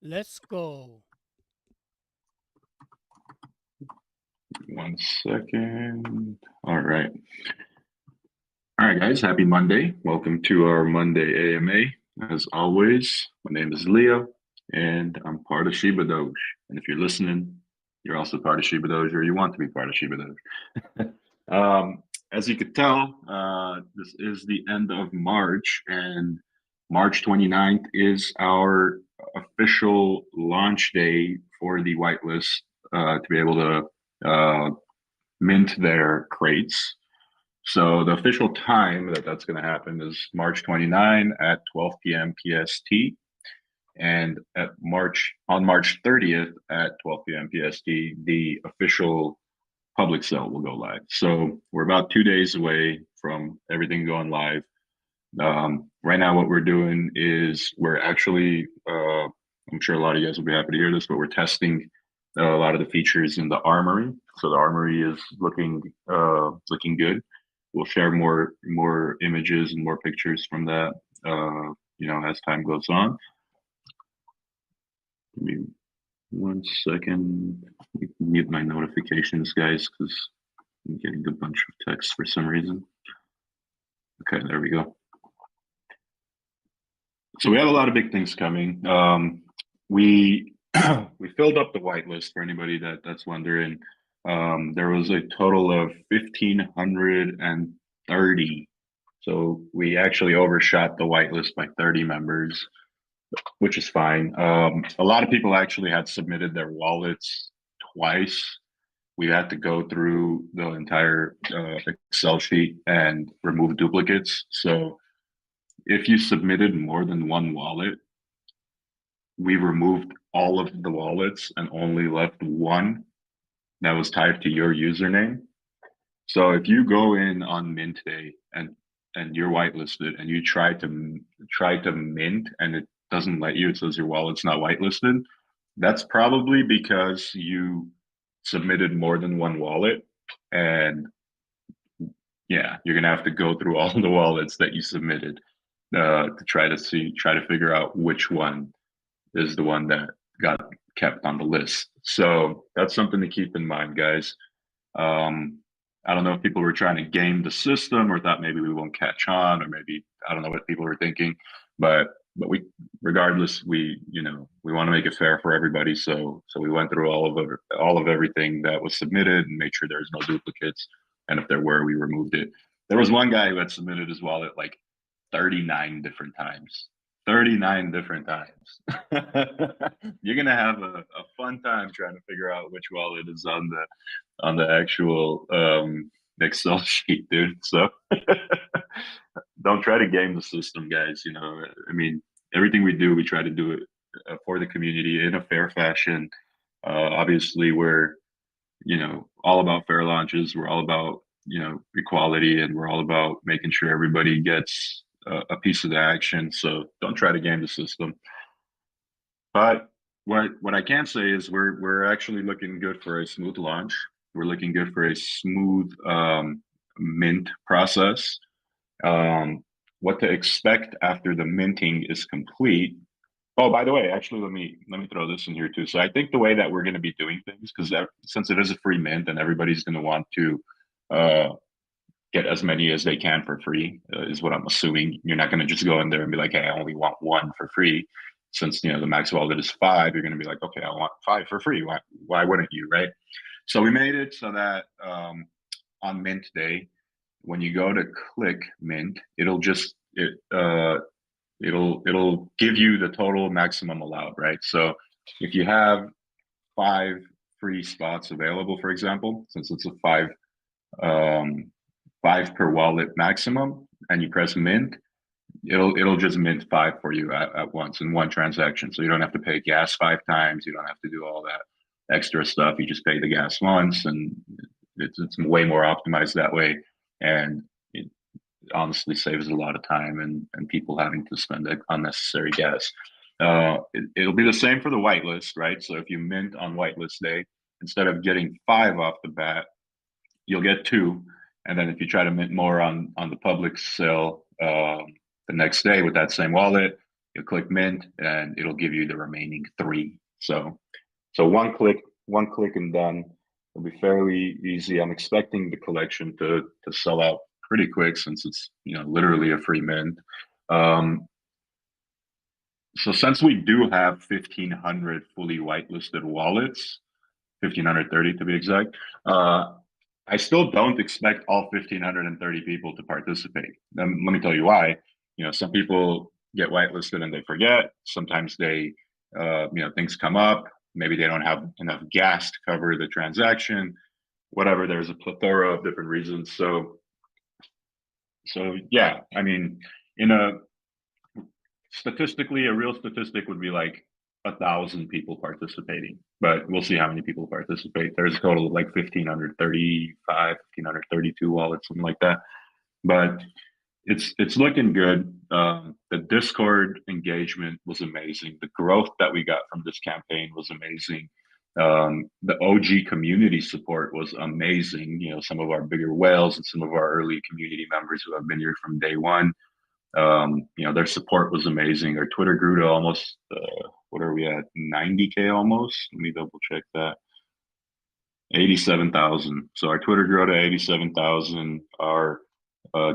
Let's go. 1 second. All right. All right, guys. Happy Monday. Welcome to our Monday AMA. As always, my name is Leo, and I'm part of Shibadoge. And if you're listening, you're also part of Shibadoge, or you want to be part of Shibadoge. As you could tell, this is the end of March, and March 29th is our official launch day for the whitelist to be able to mint their crates. So the official time that that's going to happen is March 29 at 12 p.m. PST, and on March 30th at 12 p.m. PST, the official public sale will go live. So we're about 2 days away from everything going live. Right now, what we're doing is we're actually, I'm sure a lot of you guys will be happy to hear this, but we're testing a lot of the features in the armoury. So the armoury is looking good. We'll share more images and more pictures from that, as time goes on. Give me 1 second. Mute my notifications, guys, because I'm getting a bunch of texts for some reason. Okay, there we go. So we have a lot of big things coming. We filled up the whitelist for anybody that's wondering. There was a total of 1,530. So we actually overshot the whitelist by 30 members, which is fine. A lot of people actually had submitted their wallets twice. We had to go through the entire Excel sheet and remove duplicates. So if you submitted more than one wallet, we removed all of the wallets and only left one that was tied to your username. So if you go in on mint day and you're whitelisted and you try to mint and it doesn't let you, it says your wallet's not whitelisted, that's probably because you submitted more than one wallet. And yeah, you're gonna have to go through all the wallets that you submitted to try to figure out which one is the one that got kept on the list. So that's something to keep in mind, guys. I don't know if people were trying to game the system or thought maybe we won't catch on, or maybe I don't know what people were thinking, but we, regardless, we want to make it fair for everybody. So we went through all of everything that was submitted and made sure there's no duplicates. And if there were, we removed it. There was one guy who had submitted his wallet like 39 different times. 39 different times. You're gonna have a fun time trying to figure out which wallet is on the actual Excel sheet, dude. So don't try to game the system, guys. I mean, everything we do, we try to do it for the community in a fair fashion. Obviously, we're all about fair launches. We're all about equality, and we're all about making sure everybody gets a piece of the action. So don't try to game the system. But what I can say is we're actually looking good for a smooth launch. We're looking good for a smooth mint process. What to expect after the minting is complete. Oh, by the way, actually, let me throw this in here too. So I think the way that we're going to be doing things, because since it is a free mint and everybody's going to want to get as many as they can for free, is what I'm assuming. You're not going to just go in there and be like, hey, I only want one for free. Since the max wallet is 5, you're going to be like, okay, I want 5 for free. Why wouldn't you, right? So we made it so that on mint day, when you go to click mint, it'll give you the total maximum allowed, right? So if you have 5 free spots available, for example, since it's a 5 per wallet maximum, and you press mint, it'll just mint 5 for you at once in one transaction. So you don't have to pay gas 5 times. You don't have to do all that extra stuff. You just pay the gas once, and it's way more optimized that way. And it honestly saves a lot of time and people having to spend unnecessary gas. It'll be the same for the whitelist, right? So if you mint on whitelist day, instead of getting 5 off the bat, you'll get 2. And then if you try to mint more on the public sale the next day with that same wallet, You click mint, and it'll give you the remaining 3. So one click and done. It'll be fairly easy. I'm expecting the collection to sell out pretty quick since it's literally a free mint. So since we do have 1,500 fully whitelisted wallets, 1,530 to be exact, I still don't expect all 1,530 people to participate. And let me tell you why. Some people get whitelisted and they forget. Sometimes they, things come up. Maybe they don't have enough gas to cover the transaction. Whatever. There's a plethora of different reasons. So yeah. I mean, in a statistically, a real statistic would be like 1,000 people participating, but we'll see how many people participate. There's a total of like 1,535, 1,532 wallets, something like that. But it's looking good. The Discord engagement was amazing. The growth that we got from this campaign was amazing. The OG community support was amazing. Some of our bigger whales and some of our early community members who have been here from day one. Their support was amazing. Our Twitter grew to almost, what are we at? 90K almost. Let me double check that. 87,000. So our Twitter grew to 87,000. Our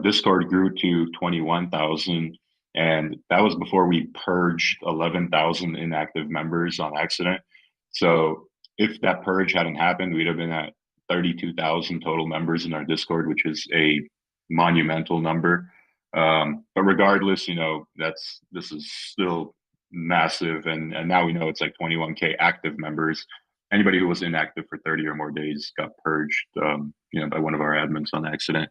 Discord grew to 21,000. And that was before we purged 11,000 inactive members on accident. So if that purge hadn't happened, we'd have been at 32,000 total members in our Discord, which is a monumental number. But regardless, this is still massive. And now we know it's like 21K active members. Anybody who was inactive for 30 or more days got purged, by one of our admins on accident.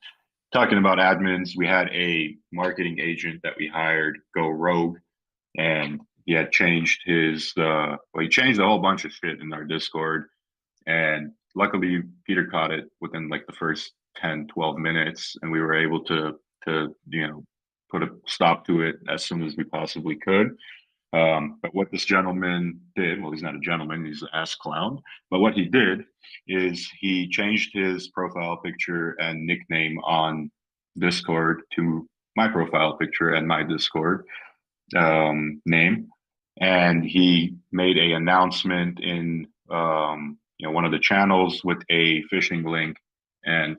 Talking about admins, we had a marketing agent that we hired go rogue, and he had changed he changed a whole bunch of shit in our Discord. And luckily, Peter caught it within like the first 10, 12 minutes, and we were able to put a stop to it as soon as we possibly could. But what this gentleman did, well, he's not a gentleman, he's an ass clown. But what he did is he changed his profile picture and nickname on Discord to my profile picture and my Discord name. And he made an announcement in one of the channels with a phishing link. And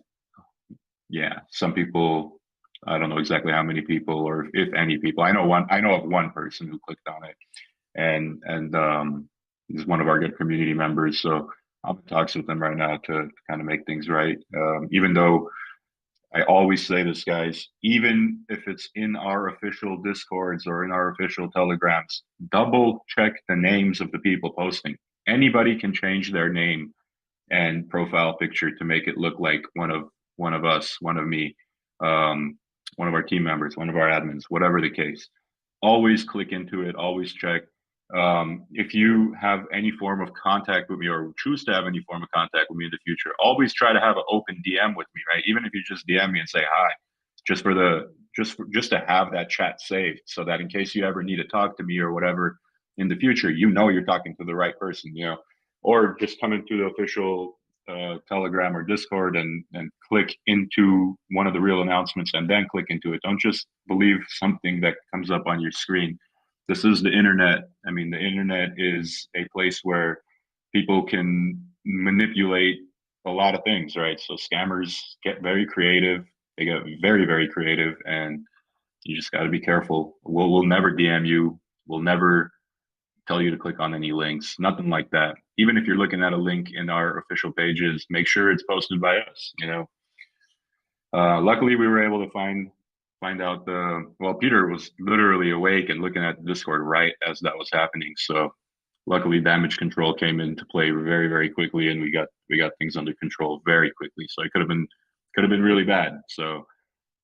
yeah, some people, I don't know exactly how many people or if any people. I know of one person who clicked on it, and he's one of our good community members. So I'm in talks with them right now to kind of make things right. Even though I always say this, guys, even if it's in our official Discords or in our official Telegrams, double check the names of the people posting. Anybody can change their name and profile picture to make it look like one of us, one of me. One of our team members, one of our admins, whatever the case. Always click into it, always check. If you have any form of contact with me or choose to have any form of contact with me in the future, always try to have an open DM with me, right? Even if you just DM me and say hi, just to have that chat saved so that in case you ever need to talk to me or whatever in the future, you're talking to the right person, or just come into the official Telegram or Discord and click into one of the real announcements and then click into it. Don't just believe something that comes up on your screen. This is the internet. I mean, the internet is a place where people can manipulate a lot of things, right? So scammers get very creative. They get very, very creative, and you just got to be careful. We'll never DM you. We'll never tell you to click on any links, nothing like that. Even if you're looking at a link in our official pages, make sure it's posted by us. Luckily we were able to find out Peter was literally awake and looking at the Discord right as that was happening. So luckily damage control came into play very, very quickly, and we got things under control very quickly. So it could have been really bad. So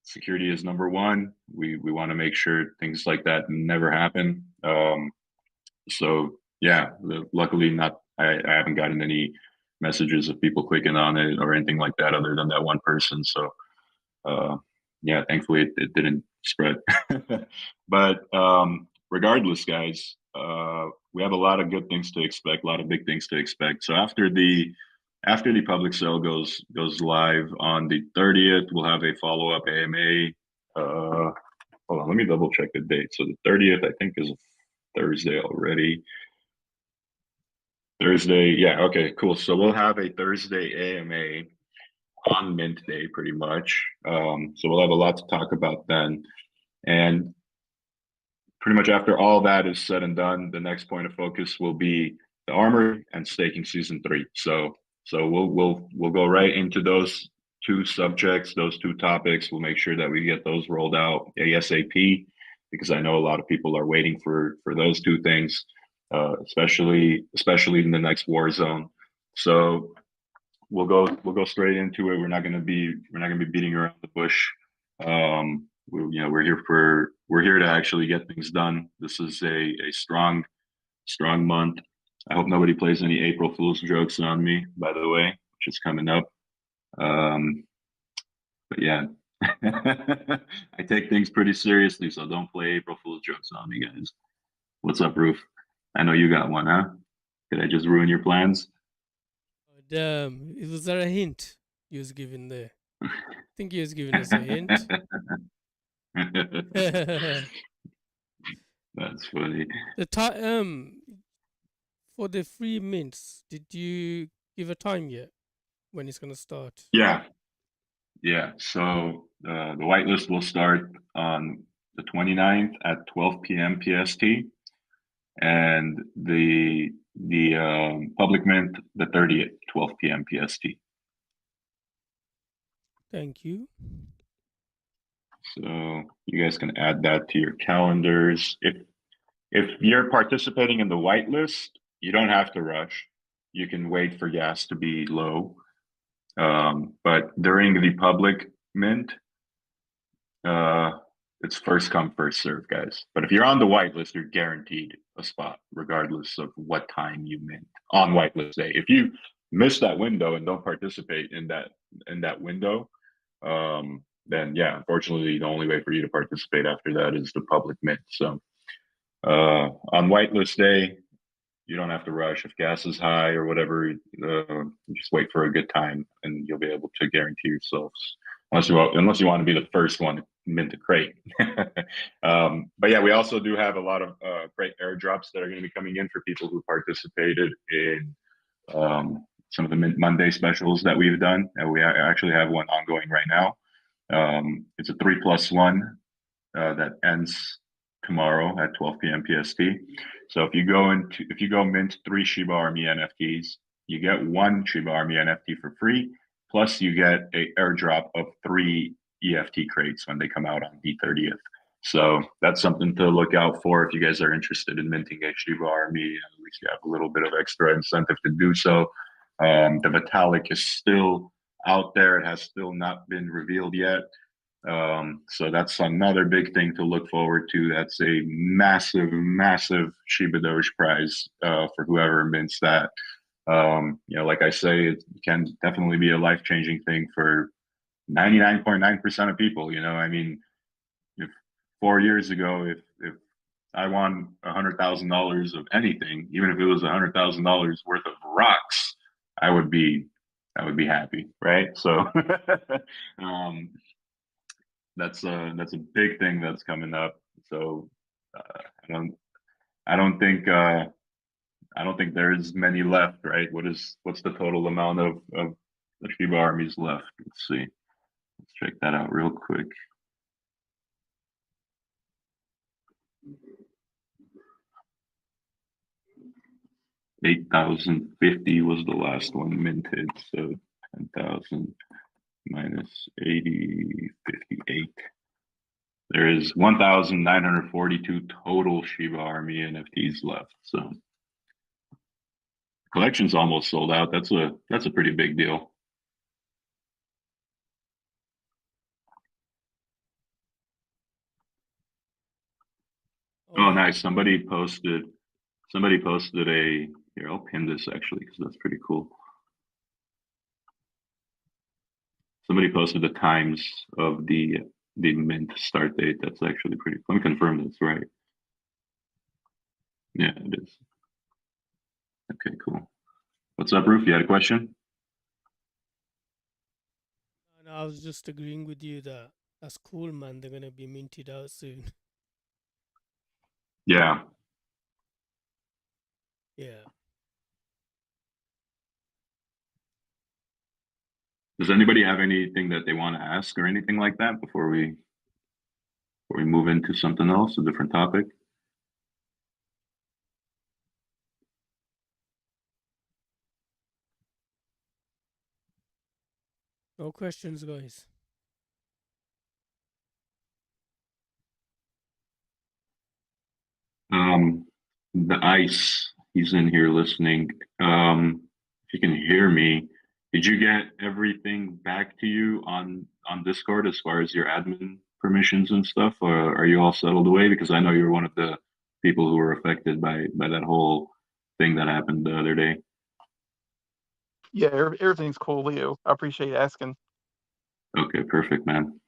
security is number one. We want to make sure things like that never happen. So yeah, luckily I haven't gotten any messages of people clicking on it or anything like that other than that one person. So yeah, thankfully it didn't spread. But regardless, guys, we have a lot of good things to expect, a lot of big things to expect. So after the public sale goes live on the 30th, we'll have a follow-up AMA hold on, let me double check the date. So the 30th, I think, is a Thursday already. Thursday, yeah, okay, cool. So we'll have a Thursday AMA on Mint Day, pretty much. So we'll have a lot to talk about then. And pretty much after all that is said and done, the next point of focus will be the armoury and staking season 3. So we'll go right into those two subjects, those two topics. We'll make sure that we get those rolled out ASAP, because I know a lot of people are waiting for those two things, especially in the next Warzone. So we'll go straight into it. We're not gonna be beating around the bush. We're here to actually get things done. This is a strong month. I hope nobody plays any April Fool's jokes on me, by the way, which is coming up. But yeah, I take things pretty seriously, so don't play April Fool's jokes on me, guys. What's up, Roof? I know you got one, huh? Did I just ruin your plans? Damn, was there a hint he was giving there? I think he was giving us a hint. The That's funny. for the free mints, did you give a time yet when it's gonna start? Yeah, yeah. So the whitelist will start on the 29th at 12 p.m. PST, and the public mint the 30th, 12 p.m. PST. Thank you. So you guys can add that to your calendars. If you're participating in the whitelist, you don't have to rush. You can wait for gas to be low. But during the public mint, it's first come, first serve, guys. But if you're on the whitelist, you're guaranteed a spot, regardless of what time you mint on whitelist day. If you miss that window and don't participate in that window, then yeah, unfortunately, the only way for you to participate after that is the public mint. So on whitelist day, you don't have to rush. If gas is high or whatever, just wait for a good time, and you'll be able to guarantee yourselves. Unless you want to be the first one to mint a crate. But yeah, we also do have a lot of crate airdrops that are going to be coming in for people who participated in some of the Mint Monday specials that we've done. And we actually have one ongoing right now. It's a 3+1 that ends tomorrow at 12 p.m. PST. So if you go mint 3 Shiba Army NFTs, you get 1 Shiba Army NFT for free, plus you get a airdrop of 3 EFT crates when they come out on the 30th. So that's something to look out for if you guys are interested in minting a Shiba Army. At least you have a little bit of extra incentive to do so. The Vitalik is still out there. It has still not been revealed yet. So that's another big thing to look forward to. That's a massive, massive Shibadoge prize for whoever mints that. Like I say, it can definitely be a life-changing thing for 99.9% of people. I mean, if 4 years ago, if I won $100,000 of anything, even if it was $100,000 worth of rocks, I would be happy, right? So that's a big thing that's coming up. So I don't think there's many left, right? What's the total amount of the Shiba armies left? Let's see. Let's check that out real quick. 8,050 was the last one minted. So 10,000 minus 80, 58. There is 1,942 total Shiba Army NFTs left. So collection's almost sold out. That's a pretty big deal. Oh, nice. Somebody posted a here. I'll pin this actually because that's pretty cool. Somebody posted the times of the mint start date. That's actually pretty. Let me confirm that's right. Yeah, it is. Okay, cool. What's up, Roof? You had a question? And I was just agreeing with you that That's cool, man. They're gonna be minted out soon. Yeah. Yeah. Does anybody have anything that they want to ask or anything like that before we move into something else, a different topic? No questions, guys. Um, the ice, he's in here listening. If you can hear me, did you get everything back to you on Discord as far as your admin permissions and stuff, or are you all settled away? Because I know you were one of the people who were affected by that whole thing that happened the other day. Yeah, everything's cool, Leo. I appreciate you asking. Okay, perfect, man.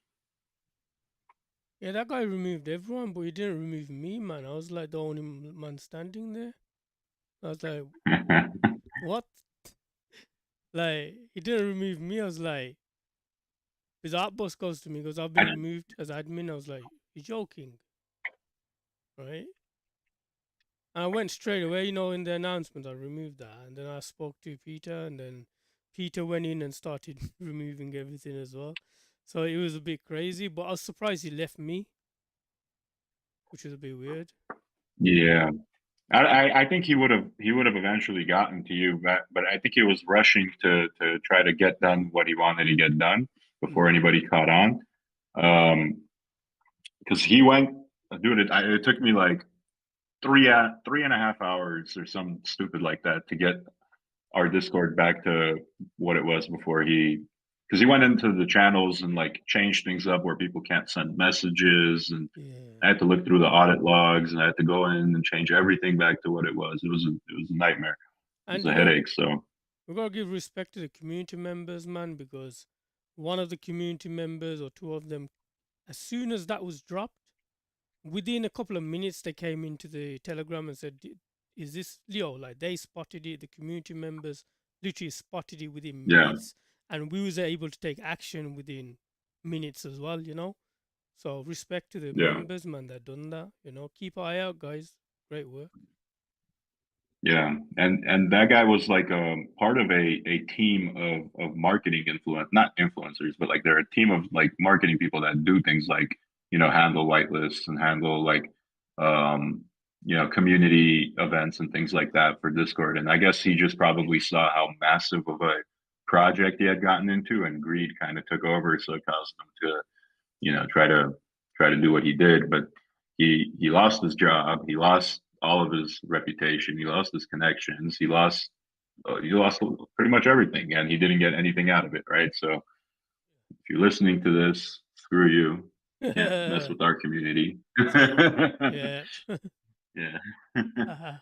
Yeah, that guy removed everyone, but he didn't remove me, man. I was like the only man standing there. I was like, what? Like, he didn't remove me. I was like, his outpost goes to me because I've been I, removed as admin. I was like, you're joking, right? And I went straight away, in the announcement, I removed that. And then I spoke to Peter, and then Peter went in and started removing everything as well. So it was a bit crazy, but I was surprised he left me, which was a bit weird. yeah. I think he would have eventually gotten to you, but I think he was rushing to try to get done what he wanted to get done before anybody caught on. Because he went, dude, it took me like 3.5 hours or some stupid like that to get our Discord back to what it was before because he went into the channels and like changed things up where people can't send messages, and Yeah. I had to look through the audit logs, and I had to go in and change everything back to what it was. It was a nightmare. It was And a headache. So we gotta give respect to the community members, man, because one of the community members or two of them, as soon as that was dropped, within a couple of minutes they came into the Telegram and said, is this Leo? Like, they spotted it, the community members literally spotted it within yeah, minutes, and we was able to take action within minutes as well. So respect to the yeah. members, man, that done that. Keep an eye out, guys. Great work. Yeah, and that guy was like part of a team of marketing not influencers, but like they're a team of like marketing people that do things like handle whitelists and handle like um community events and things like that for Discord. And I guess he just probably saw how massive of a project he had gotten into, and greed kind of took over, so it caused him to try to do what he did. But he lost his job, he lost all of his reputation, he lost his connections, he lost pretty much everything, and he didn't get anything out of it, right? So if you're listening to this, screw you. Can't mess with our community. Yeah. Yeah. Uh-huh.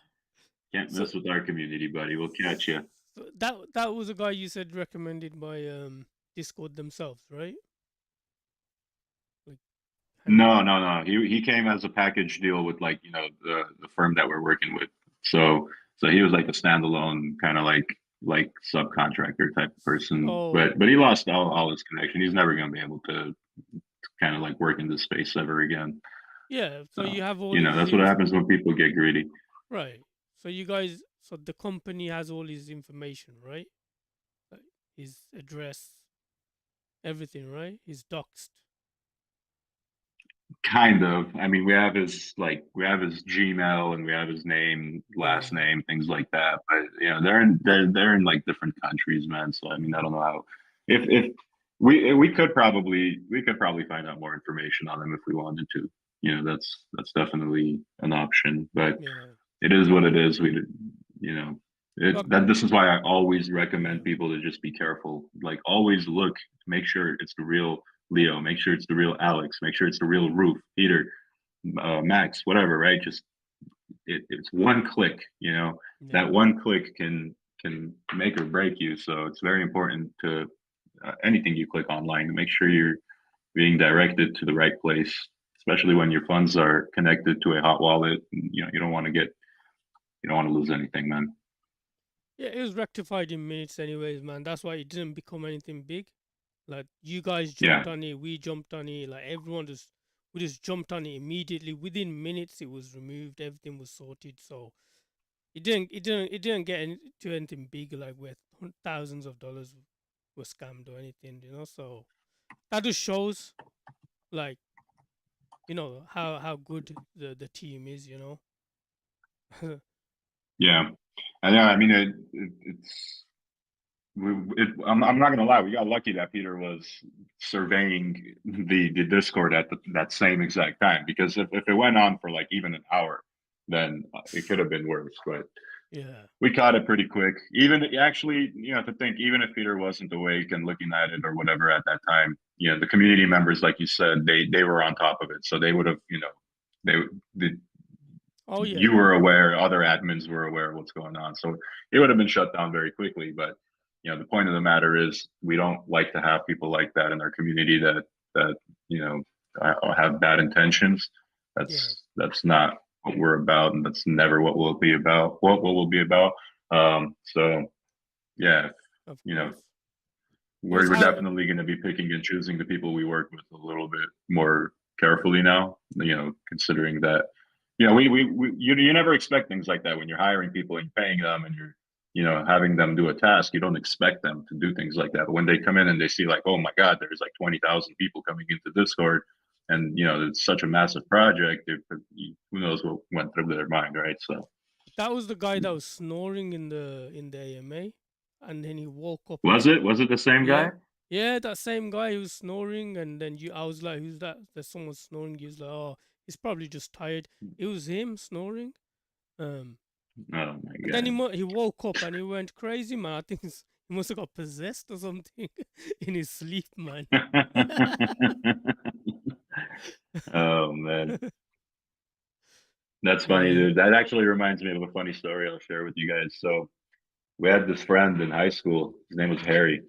Can't So, mess with our community, buddy. We'll catch you. so that was a guy you said recommended by Discord themselves, right? Like No, handling. no, no. He came as a package deal with like the firm that we're working with. So he was like a standalone kind of like subcontractor type of person. Oh, But he lost all his connection. He's never gonna be able to kind of like work in this space ever again. yeah. So So you have all his that's what happens when people get greedy. right. So you guys, so the company has all his information, right? Like his address, everything, right? He's doxed. Kind of. I mean, we have his Gmail, and we have his name, last Yeah. name, things like that. But they're in like different countries, man. So I mean, I don't know how. If we could probably find out more information on them if we wanted to. That's definitely an option. But Yeah. it is what it is. You know, Look, this is why I always recommend yeah. people to just be careful. Like, always look, make sure it's the real Leo, make sure it's the real Alex, make sure it's the real Roof, Peter, Max, whatever. Right? Just it's one click. Yeah. That one click can make or break you. So it's very important to anything you click online to make sure you're being directed to the right place, especially when your funds are connected to a hot wallet. You don't want to lose anything, man. Yeah, it was rectified in minutes anyways, man. That's why it didn't become anything big. Like you guys Yeah. jumped on it, we jumped on it, like we just jumped on it immediately. Within minutes it was removed, everything was sorted. So it didn't get to anything big like where thousands of dollars were scammed or anything, you know. So that just shows like, you know, how good the team is, you know. Yeah. I know. I mean, it's I'm not gonna lie. We got lucky that Peter was surveying the Discord at that same exact time, because if it went on for like even an hour, then it could have been worse. But Yeah. we caught it pretty quick. Even actually, you know, to think, even if Peter wasn't awake and looking at it or whatever at that time, you know, the community members, like you said, they were on top of it, so they would have, you know, they Oh you yeah. were aware, other admins were aware of what's going on, so it would have been shut down very quickly. But you know, the point of the matter is, we don't like to have people like that in our community that you know have bad intentions. Yeah. That's not what we're about, and that's never what we'll be about. What we'll be about. So yeah, Of you know, course. It was we're how. definitely going to be picking and choosing the people we work with a little bit more carefully now. You know, considering that, you know, you never expect things like that when you're hiring people and paying them and you're, you know, having them do a task. You don't expect them to do things like that. But when they come in and they see like, oh my God, there's like 20,000 people coming into Discord, and you know it's such a massive project. Who knows what went through their mind, right? So That was the guy that was snoring in the AMA, and then he woke up and was it the same yeah, guy? yeah, that same guy who was snoring, and then I was like, "Who's that?" There's someone snoring. He was like, "Oh, he's probably just tired." It was him snoring. Um, Oh my and then God. he woke up and he went crazy, man. I think he must have got possessed or something in his sleep, man. Oh man, that's funny, Yeah. dude. That actually reminds me of a funny story I'll share with you guys. So we had this friend in high school. His name was Harry,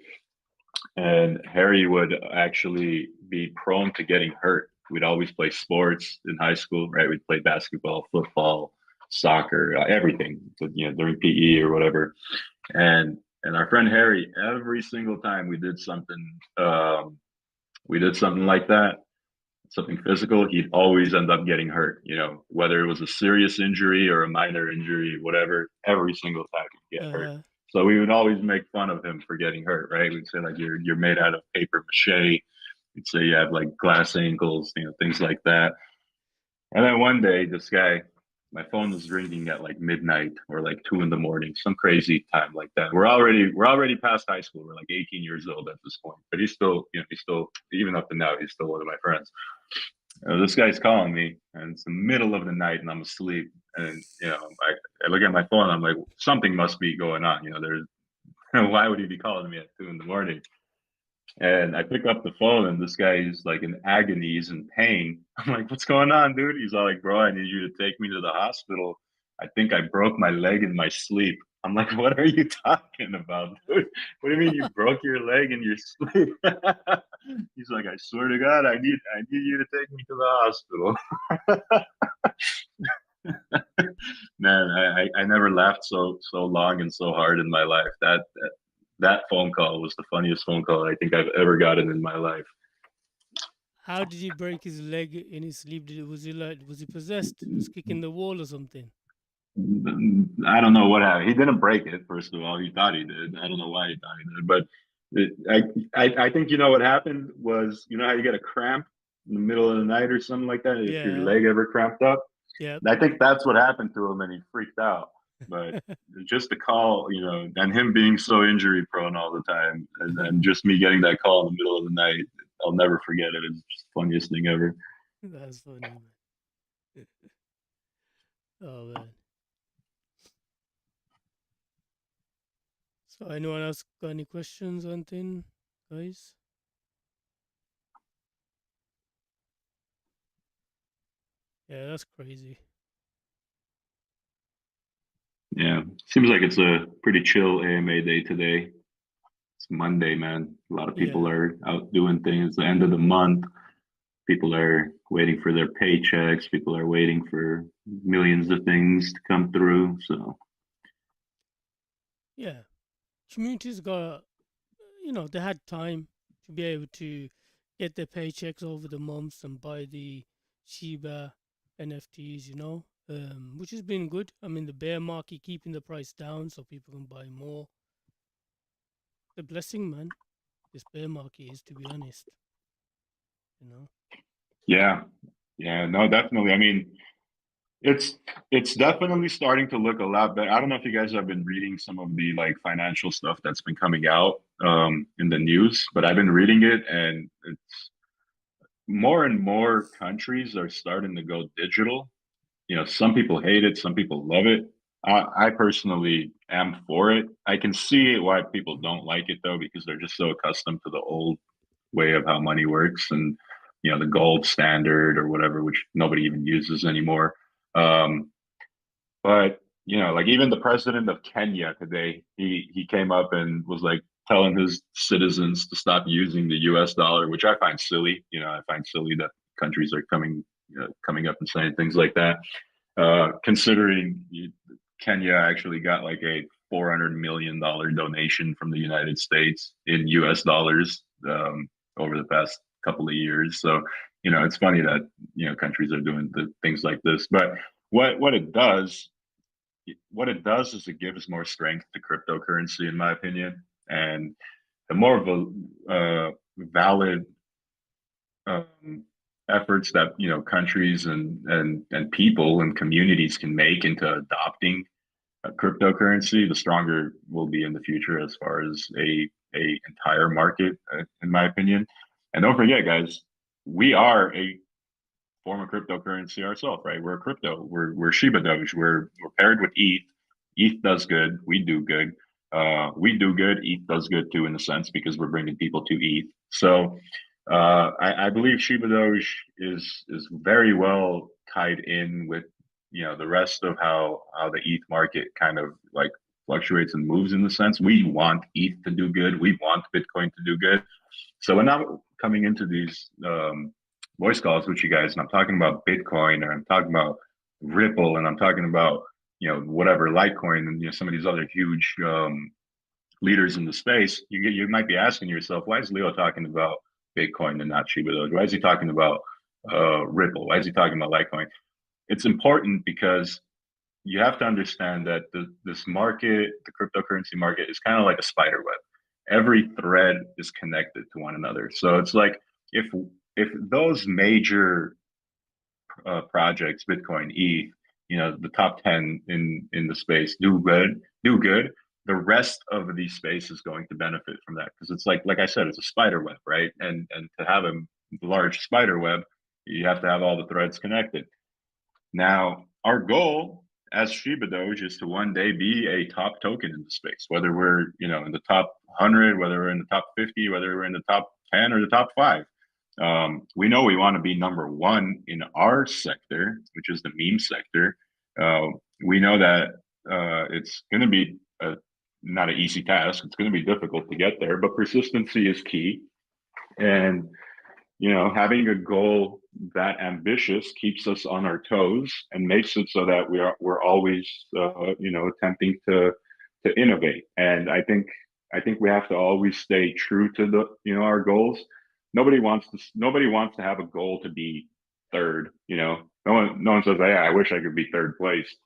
and Harry would actually be prone to getting hurt. We'd always play sports in high school, right? We'd play basketball, football, soccer, everything. You know, during PE or whatever. And our friend Harry, every single time we did something like that, something physical, he'd always end up getting hurt. You know, whether it was a serious injury or a minor injury, whatever, every single time he'd get hurt. Uh, So we would always make fun of him for getting hurt, right? We'd say like you're made out of paper mache. We'd say you have like glass ankles, you know, things like that. And then one day, this guy, my phone was ringing at like midnight or like 2 in the morning, some crazy time like that. We're already past high school. We're like 18 years old at this point, but he's still even up to now, he's still one of my friends. This guy's calling me, and it's the middle of the night, and I'm asleep. And you know, I look at my phone. I'm like, something must be going on. You know, there's why would he be calling me at 2 in the morning? And I pick up the phone, and this guy is like in agony, he's in pain. I'm like, what's going on, dude? He's all like, bro, I need you to take me to the hospital. I think I broke my leg in my sleep. I'm like, what are you talking about, dude? What do you mean you broke your leg in your sleep? He's like, I swear to God, I need you to take me to the hospital. Man, I never laughed so long and so hard in my life. That phone call was the funniest phone call I think I've ever gotten in my life. how did he break his leg in his sleep? Was he possessed? He was kicking the wall or something? I don't know what happened. He didn't break it. First of all, he thought he did. I don't know why he thought he did, but I think you know what happened was, you know how you get a cramp in the middle of the night or something like that if your Yeah. leg ever cramped up. Yep. I think that's what happened to him, and he freaked out. But just the call, you know, and him being so injury prone all the time, and just me getting that call in the middle of the night, I'll never forget it. It's just the funniest thing ever. That's funny, man. Oh man. So anyone else got any questions on anything, guys? Yeah, that's crazy. Yeah, seems like it's a pretty chill AMA day today. It's Monday, man. A lot of people Yeah. are out doing things. It's the end of the month. People are waiting for their paychecks. People are waiting for millions of things to come through. So Yeah. Communities got, you know, they had time to be able to get their paychecks over the months and buy the Shiba NFTs, you know, which has been good. I mean, the bear market keeping the price down so people can buy more. The blessing, man, this bear market is, to be honest, you know. Yeah, yeah, no, definitely. I mean, it's definitely starting to look a lot better. I don't know if you guys have been reading some of the like financial stuff that's been coming out in the news, but I've been reading it, and it's more and more countries are starting to go digital. You know, some people hate it, some people love it. I personally am for it. I can see why people don't like it though, because they're just so accustomed to the old way of how money works, and you know, the gold standard or whatever, which nobody even uses anymore. Um, but you know, like even the president of Kenya today, he came up and was like telling his citizens to stop using the U.S. dollar, which I find silly. You know, I find silly that countries are coming up and saying things like that. Considering Kenya actually got like a $400 million donation from the United States in U.S. dollars over the past couple of years. So you know, it's funny that you know countries are doing the things like this, but what it does is it gives more strength to cryptocurrency, in my opinion, and the more of a valid um, efforts that you know countries and people and communities can make into adopting cryptocurrency, the stronger we'll be in the future as far as a entire market, in my opinion. And don't forget, guys, we are a form of cryptocurrency ourselves, right? We're a crypto. We're Shibadoge. We're paired with ETH. ETH does good. We do good. We do good. ETH does good too, in a sense, because we're bringing people to ETH. So I believe Shibadoge is very well tied in with you know the rest of how the ETH market kind of like fluctuates and moves, in the sense we want ETH to do good. We want Bitcoin to do good. So when I'm coming into these voice calls with you guys, and I'm talking about Bitcoin, and I'm talking about Ripple, and I'm talking about you know whatever Litecoin, and you know some of these other huge leaders in the space, you might be asking yourself, why is Leo talking about Bitcoin and not Shibadoge? Why is he talking about Ripple? Why is he talking about Litecoin? It's important because you have to understand that this market, the cryptocurrency market, is kind of like a spider web. Every thread is connected to one another. So it's like if those major projects, Bitcoin, ETH, you know, the top 10 in the space do good, the rest of the space is going to benefit from that, because it's like I said, it's a spider web, right? And to have a large spider web, you have to have all the threads connected. Now, our goal as Shibadoge is to one day be a top token in the space, whether we're you know in the top 100, whether we're in the top 50, whether we're in the top 10 or the top 5. We know we want to be number one in our sector, which is the meme sector. We know that it's going to be not an easy task. It's going to be difficult to get there, but persistency is key. And you know, having a goal that ambitious keeps us on our toes and makes it so that we're always you know attempting to innovate. And I think we have to always stay true to the you know our goals. Nobody wants to have a goal to be third. You know, no one says, "Yeah, I wish I could be third place."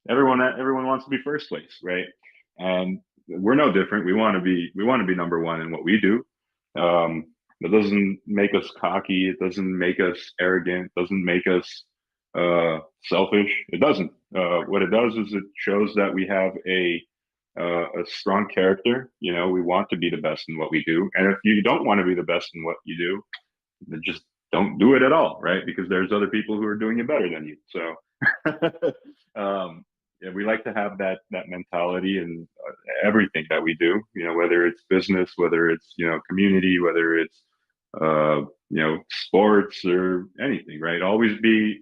Everyone wants to be first place, right? And we're no different. We want to be number one in what we do. It doesn't make us cocky. It doesn't make us arrogant. It doesn't make us selfish. It doesn't. What it does is it shows that we have a strong character. You know, we want to be the best in what we do. And if you don't want to be the best in what you do, then just don't do it at all, right? Because there's other people who are doing it better than you. So yeah, we like to have that mentality in everything that we do. You know, whether it's business, whether it's you know community, whether it's you know sports or anything, right? Always be.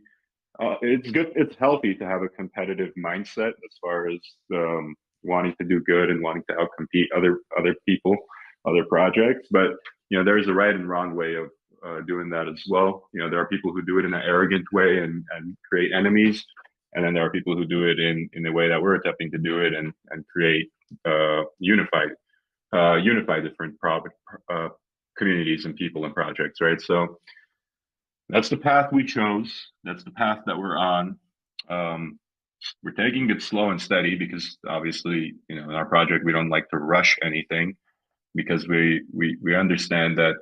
It's good. It's healthy to have a competitive mindset as far as wanting to do good and wanting to outcompete other people, other projects. But you know, there's a right and wrong way of doing that as well. You know, there are people who do it in an arrogant way and create enemies, and then there are people who do it in the way that we're attempting to do it and create unified different communities and people and projects, right? So that's the path we chose. That's the path that we're on. We're taking it slow and steady because obviously, in our project, we don't like to rush anything because we understand that,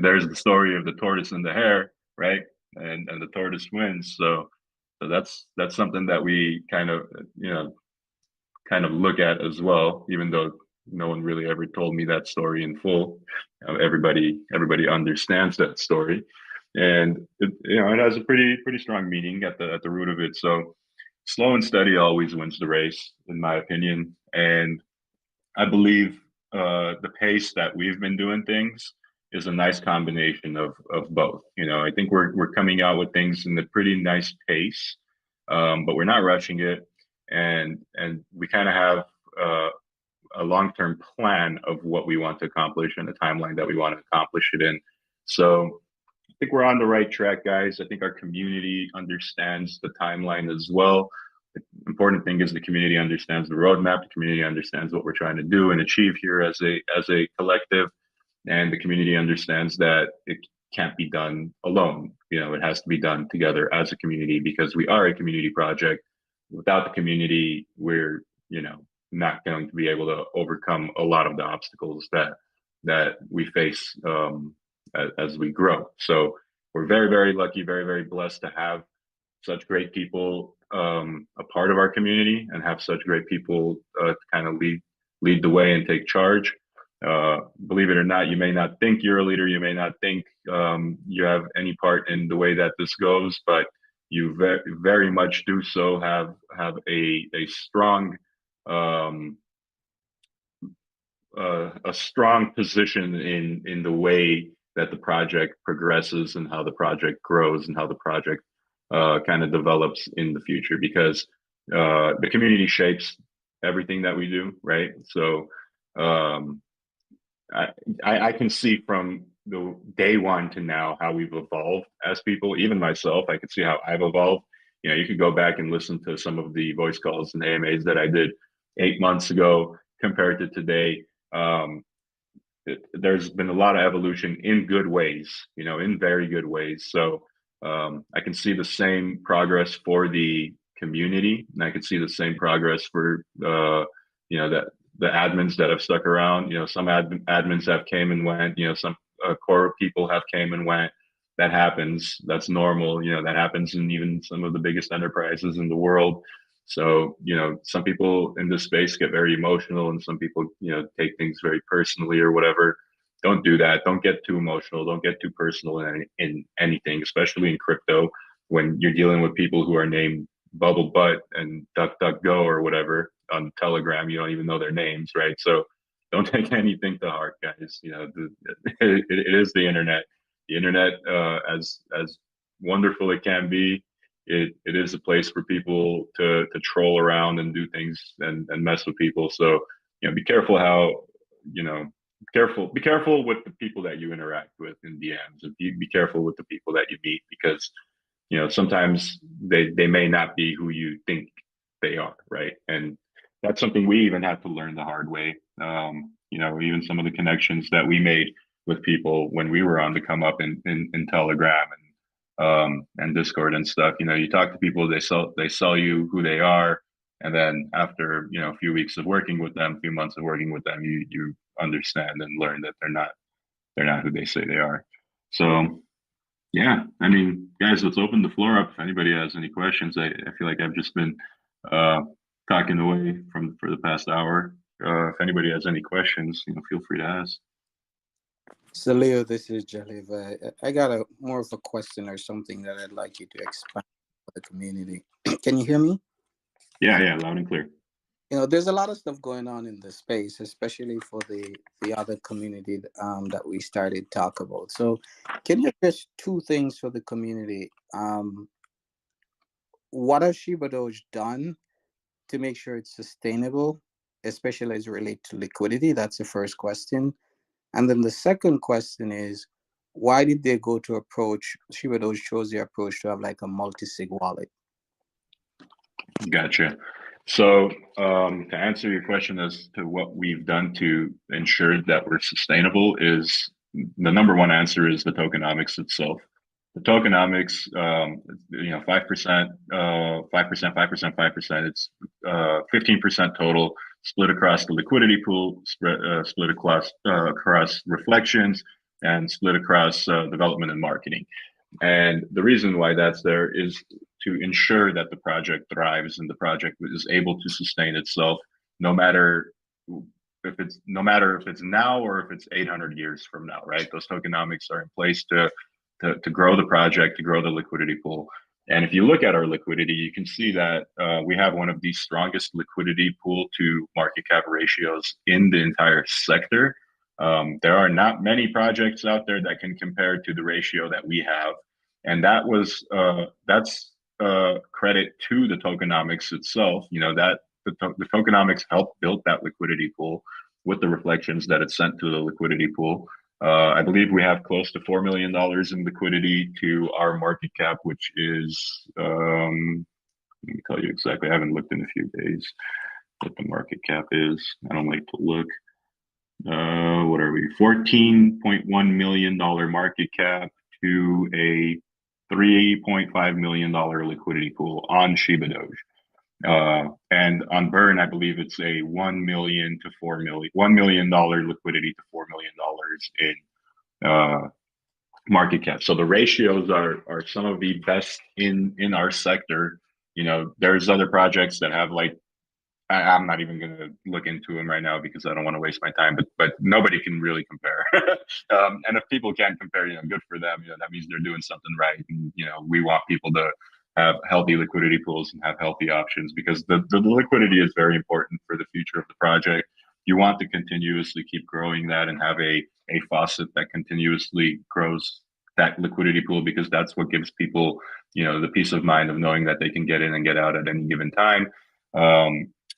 there's the story of the tortoise and the hare, right? And the tortoise wins. So that's something that we kind of look at as well, even though no one really ever told me that story in full. Everybody understands that story, and it has a pretty strong meaning at the root of it. So slow and steady always wins the race, in my opinion. And I believe the pace that we've been doing things is a nice combination of both. I think we're coming out with things in a pretty nice pace, but we're not rushing it, and we kind of have a long-term plan of what we want to accomplish and the timeline that we want to accomplish it in. So I think we're on the right track, guys. I think our community understands the timeline as well. The important thing is the community understands the roadmap. The community understands what we're trying to do and achieve here as a collective, and the community understands that it can't be done alone. It has to be done together as a community because we are a community project. Without the community, we're not going to be able to overcome a lot of the obstacles that we face as we grow. So we're very, very lucky, very, very blessed to have such great people a part of our community and have such great people to kind of lead the way and take charge. Believe it or not, you may not think you're a leader. You may not think you have any part in the way that this goes, but you very, very much do so have a strong a strong position in the way that the project progresses and how the project grows and how the project kind of develops in the future, because the community shapes everything that we do, right? So I can see from the day one to now how we've evolved as people. Even myself, I could see how I've evolved. You could go back and listen to some of the voice calls and AMAs that I did 8 months ago compared to today. There's been a lot of evolution in good ways, in very good ways. So I can see the same progress for the community, and I can see the same progress for that the admins that have stuck around. Some admins have came and went. Some core people have came and went. That happens. That's normal. That happens in even some of the biggest enterprises in the world. So, some people in this space get very emotional, and some people, take things very personally or whatever. Don't do that. Don't get too emotional. Don't get too personal in anything, especially in crypto, when you're dealing with people who are named Bubble Butt and DuckDuckGo or whatever on Telegram. You don't even know their names, right? So don't take anything to heart, guys. It is the internet. The internet, as wonderful it can be, it is a place for people to troll around and do things and mess with people. So be careful how be careful with the people that you interact with in DMs, and be careful with the people that you meet, because sometimes they may not be who you think they are, right? And that's something we even had to learn the hard way. Even some of the connections that we made with people when we were on to come up in Telegram and Discord and stuff. You talk to people, they sell you who they are, and then after a few weeks of working with them, a few months of working with them, you understand and learn that they're not who they say they are. So yeah, I mean, guys, let's open the floor up if anybody has any questions. I feel like I've just been talking away for the past hour. If anybody has any questions, feel free to ask. So Leo, this is Jalib. I got more of a question or something that I'd like you to expand for the community. Can you hear me? Yeah, loud and clear. There's a lot of stuff going on in the space, especially for the other community that we started talk about. So can you address two things for the community? What has Shibadoge done to make sure it's sustainable, especially as it relates to liquidity? That's the first question. And then the second question is, why did they go to approach, Shibadoge chose the approach to have like a multi-sig wallet? Gotcha. So to answer your question as to what we've done to ensure that we're sustainable is the number one answer is the tokenomics itself. The tokenomics, 5%, 5%, 5%, 5%. It's 15% total, split across the liquidity pool, split across reflections, and split across development and marketing. And the reason why that's there is to ensure that the project thrives and the project is able to sustain itself, no matter if it's now or if it's 800 years from now, right? Those tokenomics are in place to grow the project, to grow the liquidity pool. And if you look at our liquidity, you can see that we have one of the strongest liquidity pool to market cap ratios in the entire sector. There are not many projects out there that can compare to the ratio that we have. And that's credit to the tokenomics itself, that the tokenomics helped build that liquidity pool with the reflections that it sent to the liquidity pool. I believe we have close to $4 million in liquidity to our market cap, which is, let me tell you exactly. I haven't looked in a few days what the market cap is. I don't like to look. What are we? $14.1 million market cap to a $3.5 million liquidity pool on Shibadoge. And on Burn, I believe it's a $1 million to $4 million, $1 million liquidity to $4 million in market cap. So the ratios are some of the best in our sector. There's other projects that have I'm not even going to look into them right now because I don't want to waste my time, but nobody can really compare. And if people can't compare, good for them. That means they're doing something right. And, we want people to have healthy liquidity pools and have healthy options because the liquidity is very important for the future of the project. You want to continuously keep growing that and have a faucet that continuously grows that liquidity pool because that's what gives people, the peace of mind of knowing that they can get in and get out at any given time.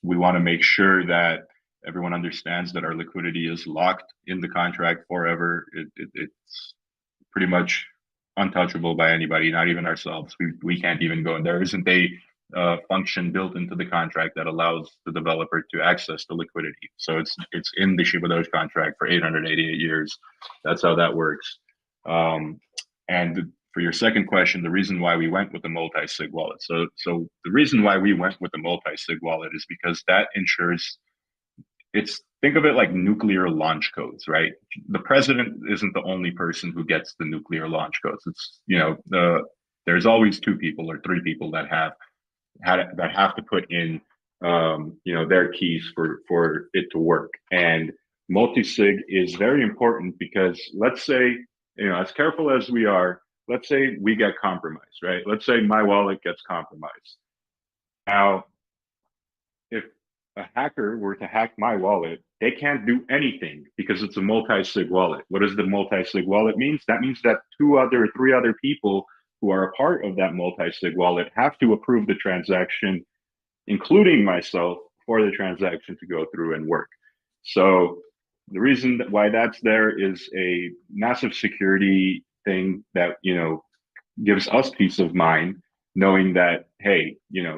We want to make sure that everyone understands that our liquidity is locked in the contract forever. It's pretty much untouchable by anybody, not even ourselves. We can't even go in. There isn't a function built into the contract that allows the developer to access the liquidity. So it's in the Shibadoge contract for 888 years. That's how that works. And for your second question, the reason why we went with the multi-sig wallet. So the reason why we went with the multi-sig wallet is because that ensures think of it like nuclear launch codes, right? The president isn't the only person who gets the nuclear launch codes. It's, there's always 2 people or 3 people that have to put in, their keys for it to work. And multi-sig is very important because let's say, as careful as we are, let's say we get compromised, right? Let's say my wallet gets compromised. Now, if a hacker were to hack my wallet, they can't do anything because it's a multi-sig wallet. What does the multi-sig wallet mean? That means that 3 other people who are a part of that multi-sig wallet have to approve the transaction, including myself, for the transaction to go through and work. So the reason why that's there is a massive security thing that, gives us peace of mind, knowing that, hey,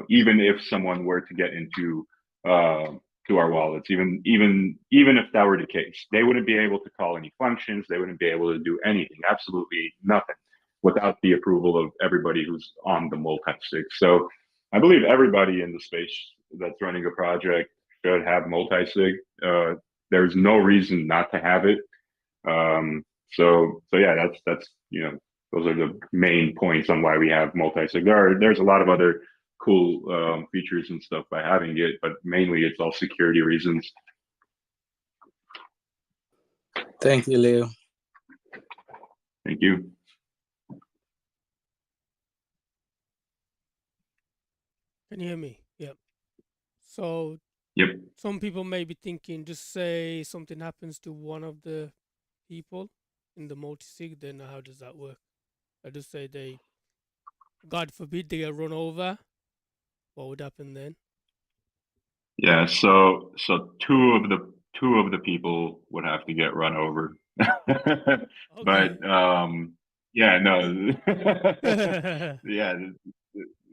even if someone were to get into to our wallets, even if that were the case, they wouldn't be able to call any functions. They wouldn't be able to do anything, absolutely nothing, without the approval of everybody who's on the multi-sig. So I believe everybody in the space that's running a project should have multi-sig. There's no reason not to have it. So yeah, that's those are the main points on why we have multi-sig. There's a lot of other cool features and stuff by having it, but mainly it's all security reasons. Thank you, Leo. Thank you. Can you hear me? Yep. So Yep. some people may be thinking, just say something happens to one of the people in the multi-sig, then how does that work? I just say God forbid, they get run over. What would happen then? Yeah, so 2 of the people would have to get run over. But yeah, no. Yeah,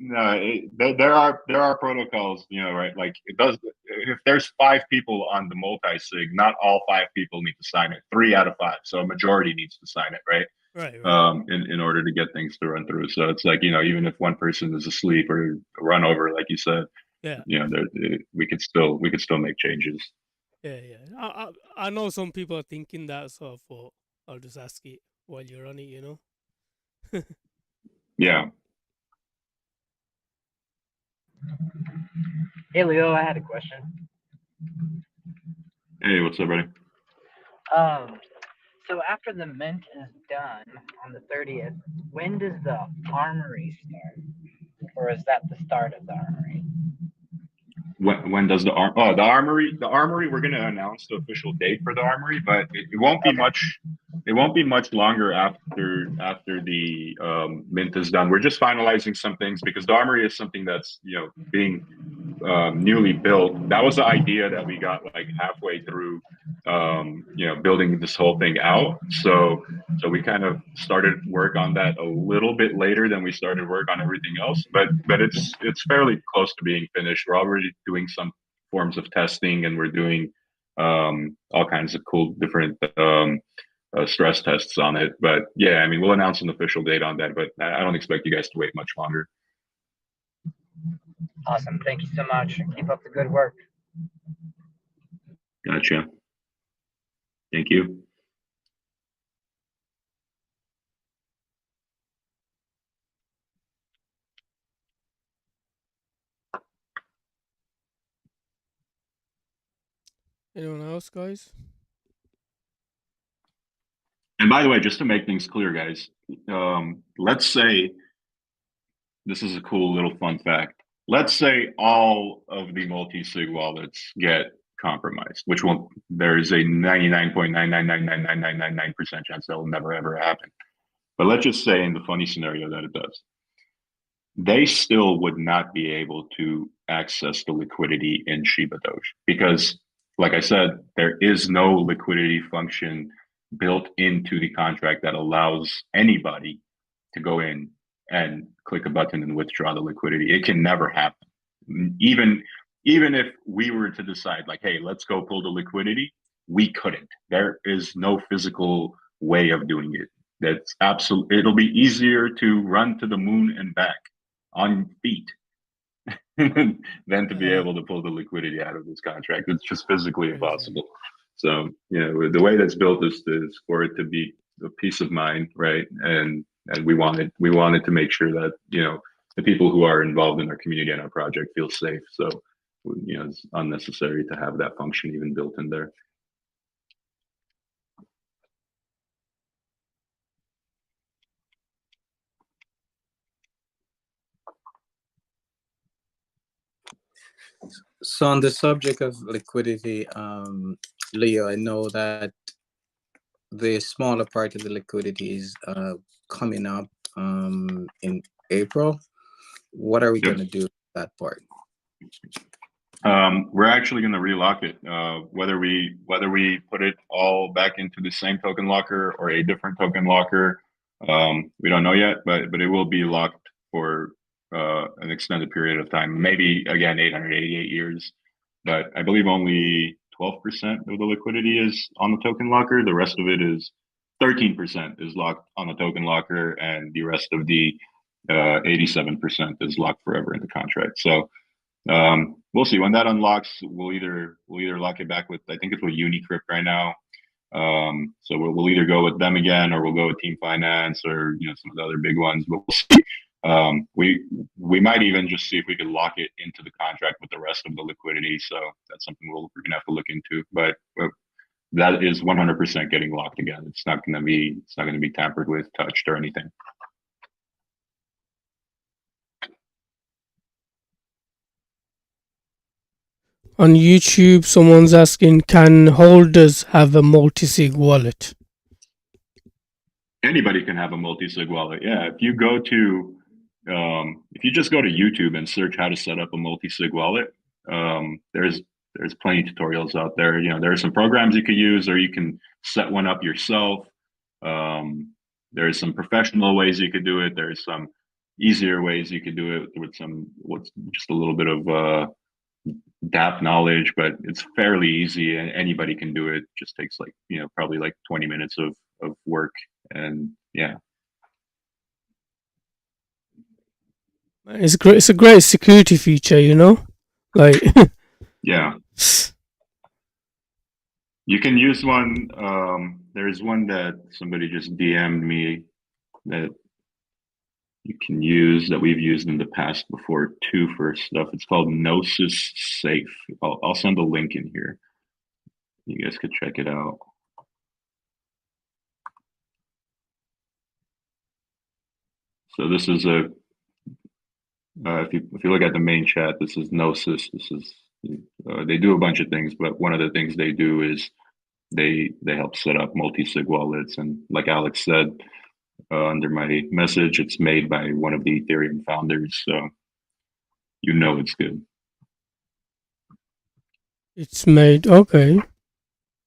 there are protocols, right? Like it does. If there's 5 people on the multi-sig, not all 5 people need to sign it. 3 out of 5, so a majority needs to sign it, right? Right. In order to get things to run through. So it's like, even if one person is asleep or run over, like you said, Yeah. we could still make changes. Yeah. I know some people are thinking that, so I thought I'll just ask it while you're on it. Yeah. Hey Leo, I had a question. Hey, what's up, buddy? So after the mint is done on the 30th, when does the armory start? Or is that the start of the armory? When does the armory? The armory, we're going to announce the official date for the armory, but it won't be much. It won't be much longer after the mint is done. We're just finalizing some things because the armory is something that's being newly built. That was the idea that we got like halfway through building this whole thing out. So we kind of started work on that a little bit later than we started work on everything else, but it's fairly close to being finished. We're already doing some forms of testing, and we're doing all kinds of cool different stress tests on it. But yeah, I mean, we'll announce an official date on that, but I don't expect you guys to wait much longer. Awesome. Thank you so much. Keep up the good work. Gotcha. Thank you. Anyone else, guys? And by the way, just to make things clear, guys, let's say this is a cool little fun fact. Let's say all of the multi-sig wallets get compromised, which there is a 99.9999999% chance that will never ever happen. But let's just say in the funny scenario that it does, they still would not be able to access the liquidity in Shibadoge because, like I said, there is no liquidity function built into the contract that allows anybody to go in and click a button and withdraw the liquidity. It can never happen. Even if we were to decide like, hey, let's go pull the liquidity, we couldn't. There is no physical way of doing it. That's absolute. It'll be easier to run to the moon and back on feet than to be able to pull the liquidity out of this contract. It's just physically impossible. So, the way that's built is for it to be a peace of mind, right? And we wanted to make sure that, the people who are involved in our community and our project feel safe. So, it's unnecessary to have that function even built in there. So on the subject of liquidity, Leo, I know that the smaller part of the liquidity is coming up in April. What are we going to do with that part? We're actually going to relock it. Whether we put it all back into the same token locker or a different token locker, we don't know yet. But it will be locked for an extended period of time. Maybe again 888 years. But I believe only 12% of the liquidity is on the token locker. The rest of it is 13% is locked on the token locker, and the rest of the 87% is locked forever in the contract. So. We'll see when that unlocks. We'll either lock it back with, I think it's with Unicrypt right now. So we'll either go with them again, or we'll go with Team Finance, or some of the other big ones. But we'll see. We might even just see if we could lock it into the contract with the rest of the liquidity. So that's something we're gonna have to look into. But that is 100% getting locked again. It's not gonna be tampered with, touched, or anything. On YouTube, someone's asking, can holders have a multi-sig wallet? Anybody can have a multi-sig wallet. Yeah, if you just go to YouTube and search how to set up a multi-sig wallet, there's plenty of tutorials out there. There are some programs you could use, or you can set one up yourself. There's some professional ways you could do it. There's some easier ways you could do it with just a little bit of DApp knowledge, but it's fairly easy and anybody can do it. Just takes like, probably like 20 minutes of work. And yeah. It's great. It's a great security feature, like. Yeah. You can use one. There's one that somebody just DM'd me that you can use, that we've used in the past before too, for stuff. It's called Gnosis Safe. I'll send a link in here. You guys could check it out. So this is if you look at the main chat, this is Gnosis. This is they do a bunch of things, but one of the things they do is they help set up multi-sig wallets, and like Alex said under my message, it's made by one of the Ethereum founders, so it's good. It's made. Okay.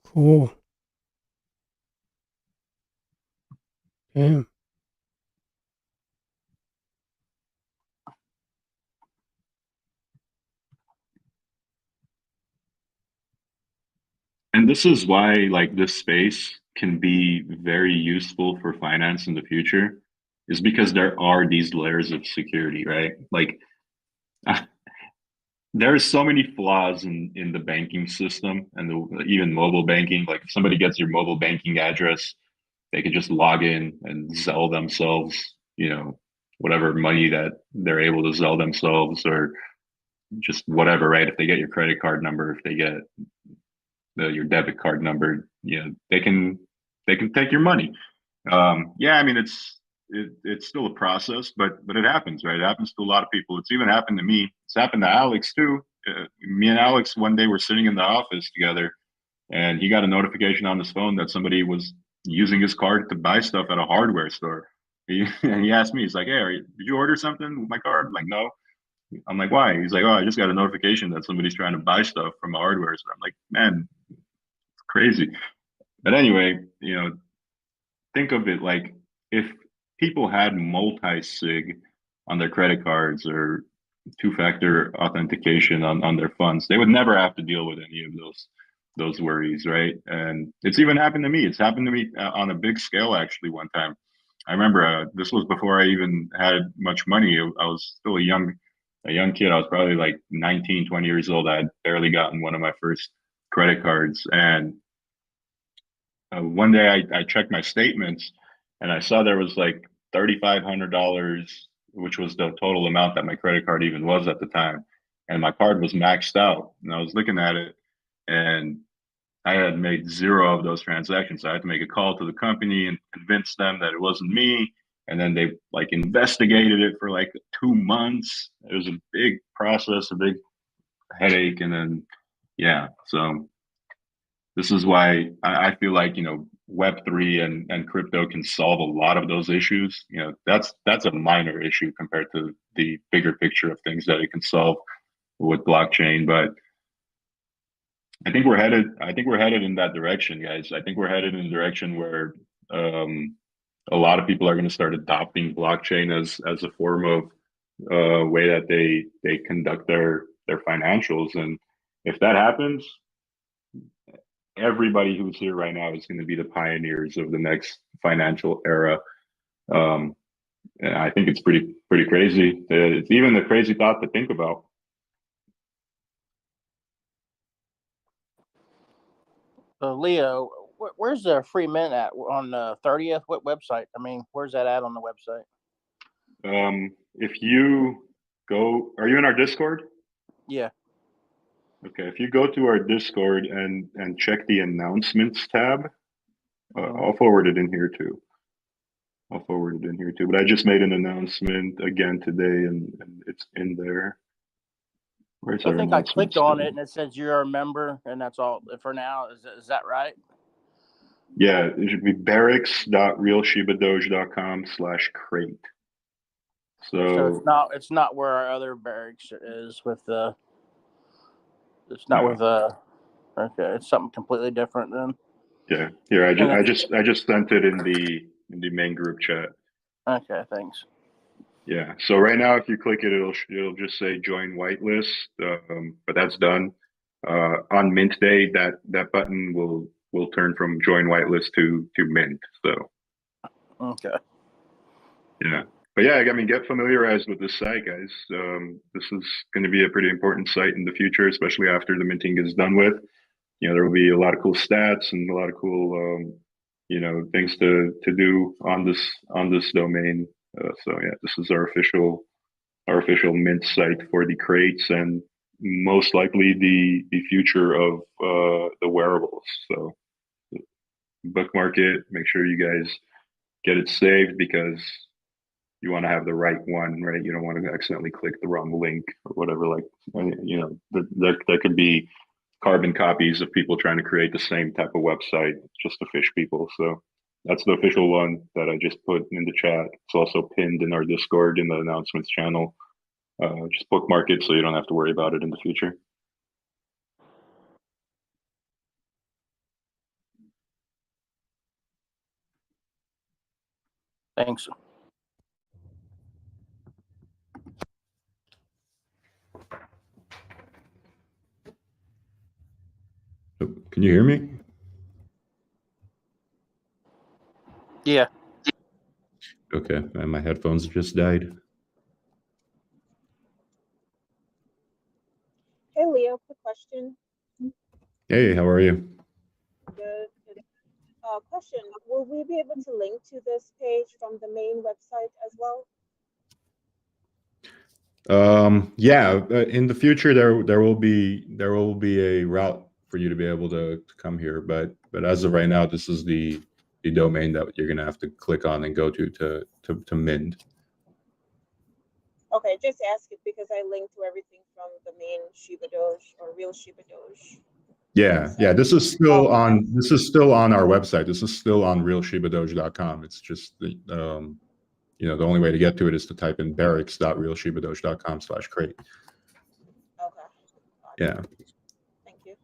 Cool. Damn. And this is why, like, this space can be very useful for finance in the future, is because there are these layers of security, right? Like, there's so many flaws in the banking system and even mobile banking. Like, if somebody gets your mobile banking address, they could just log in and sell themselves, whatever money that they're able to sell themselves, or just whatever, right? If they get your credit card number, if they get your debit card number, they can take your money. Yeah, I mean, it's still a process, but it happens, right? It happens to a lot of people. It's even happened to me. It's happened to Alex too. Me and Alex one day were sitting in the office together, and he got a notification on his phone that somebody was using his card to buy stuff at a hardware store. And he asked me, he's like, "Hey, did you order something with my card?" I'm like, "No." I'm like, "Why?" He's like, "Oh, I just got a notification that somebody's trying to buy stuff from a hardware store." I'm like, "Man, it's crazy." But anyway, think of it like, if people had multi-sig on their credit cards or two-factor authentication on their funds, they would never have to deal with any of those worries, right? And it's even happened to me. It's happened to me on a big scale, actually, one time. I remember this was before I even had much money. I was still a young kid. I was probably like 19, 20 years old. I had barely gotten one of my first credit cards. And one day I checked my statements and I saw there was like $3,500, which was the total amount that my credit card even was at the time. And my card was maxed out. And I was looking at it, and I had made zero of those transactions. So I had to make a call to the company and convince them that it wasn't me. And then they like investigated it for like 2 months. It was a big process, a big headache. And then, yeah, so this is why I feel like, Web3 and crypto can solve a lot of those issues. That's a minor issue compared to the bigger picture of things that it can solve with blockchain. But I think we're headed in that direction, guys. I think we're headed in a direction where a lot of people are going to start adopting blockchain as a form of way that they conduct their financials. And if that happens, everybody who's here right now is going to be the pioneers of the next financial era. And I think it's pretty crazy. It's even a crazy thought to think about. Leo, where's the free mint at on the 30th? What website? I mean, where's that at on the website? If you go, are you in our Discord? Yeah. Okay, if you go to our Discord and check the announcements tab, I'll forward it in here too. But I just made an announcement again today, and it's in there. Where's I think I clicked on it and it says you're a member, and that's all for now. Is that right? Yeah, it should be barracks.realshibadoge.com/crate. So it's not where our other barracks is with the. It's not with Okay, it's something completely different then. Yeah, here I just sent it in the main group chat. Okay, thanks. Yeah. So right now, if you click it, it'll just say join whitelist, but that's done. On mint day, that button will turn from join whitelist to mint. So Okay. yeah. But yeah, I mean, get familiarized with this site, guys. This is going to be a pretty important site in the future, especially after the minting is done with. You know, there will be a lot of cool stats and a lot of cool, you know, things to do on this domain. So yeah, this is our official mint site for the crates and most likely the future of the wearables. So bookmark it. Make sure you guys get it saved because you want to have the right one, right? You don't want to accidentally click the wrong link or whatever. Like, you know, there could be carbon copies of people trying to create the same type of website just to fish people. So that's the official one that I just put in the chat. It's also pinned in our Discord in the announcements channel. Just bookmark it so you don't have to worry about it in the future. Thanks. Can you hear me? Yeah. Okay, and my headphones just died. Hey, Leo, quick question. Hey, how are you? Good. Question, will we be able to link to this page from the main website as well? Yeah, in the future there will be a route for you to be able to come here, but as of right now, this is the domain that you're gonna have to click on and go to mint. Okay, just ask it because I linked to everything from the main Shibadoge or real Shibadoge. Yeah, yeah. This is still on our website. This is still on realshibadoge.com. It's just the you know, the only way to get to it is to type in barracks.realshibadoge.com/crate. Okay. Yeah. Thank you.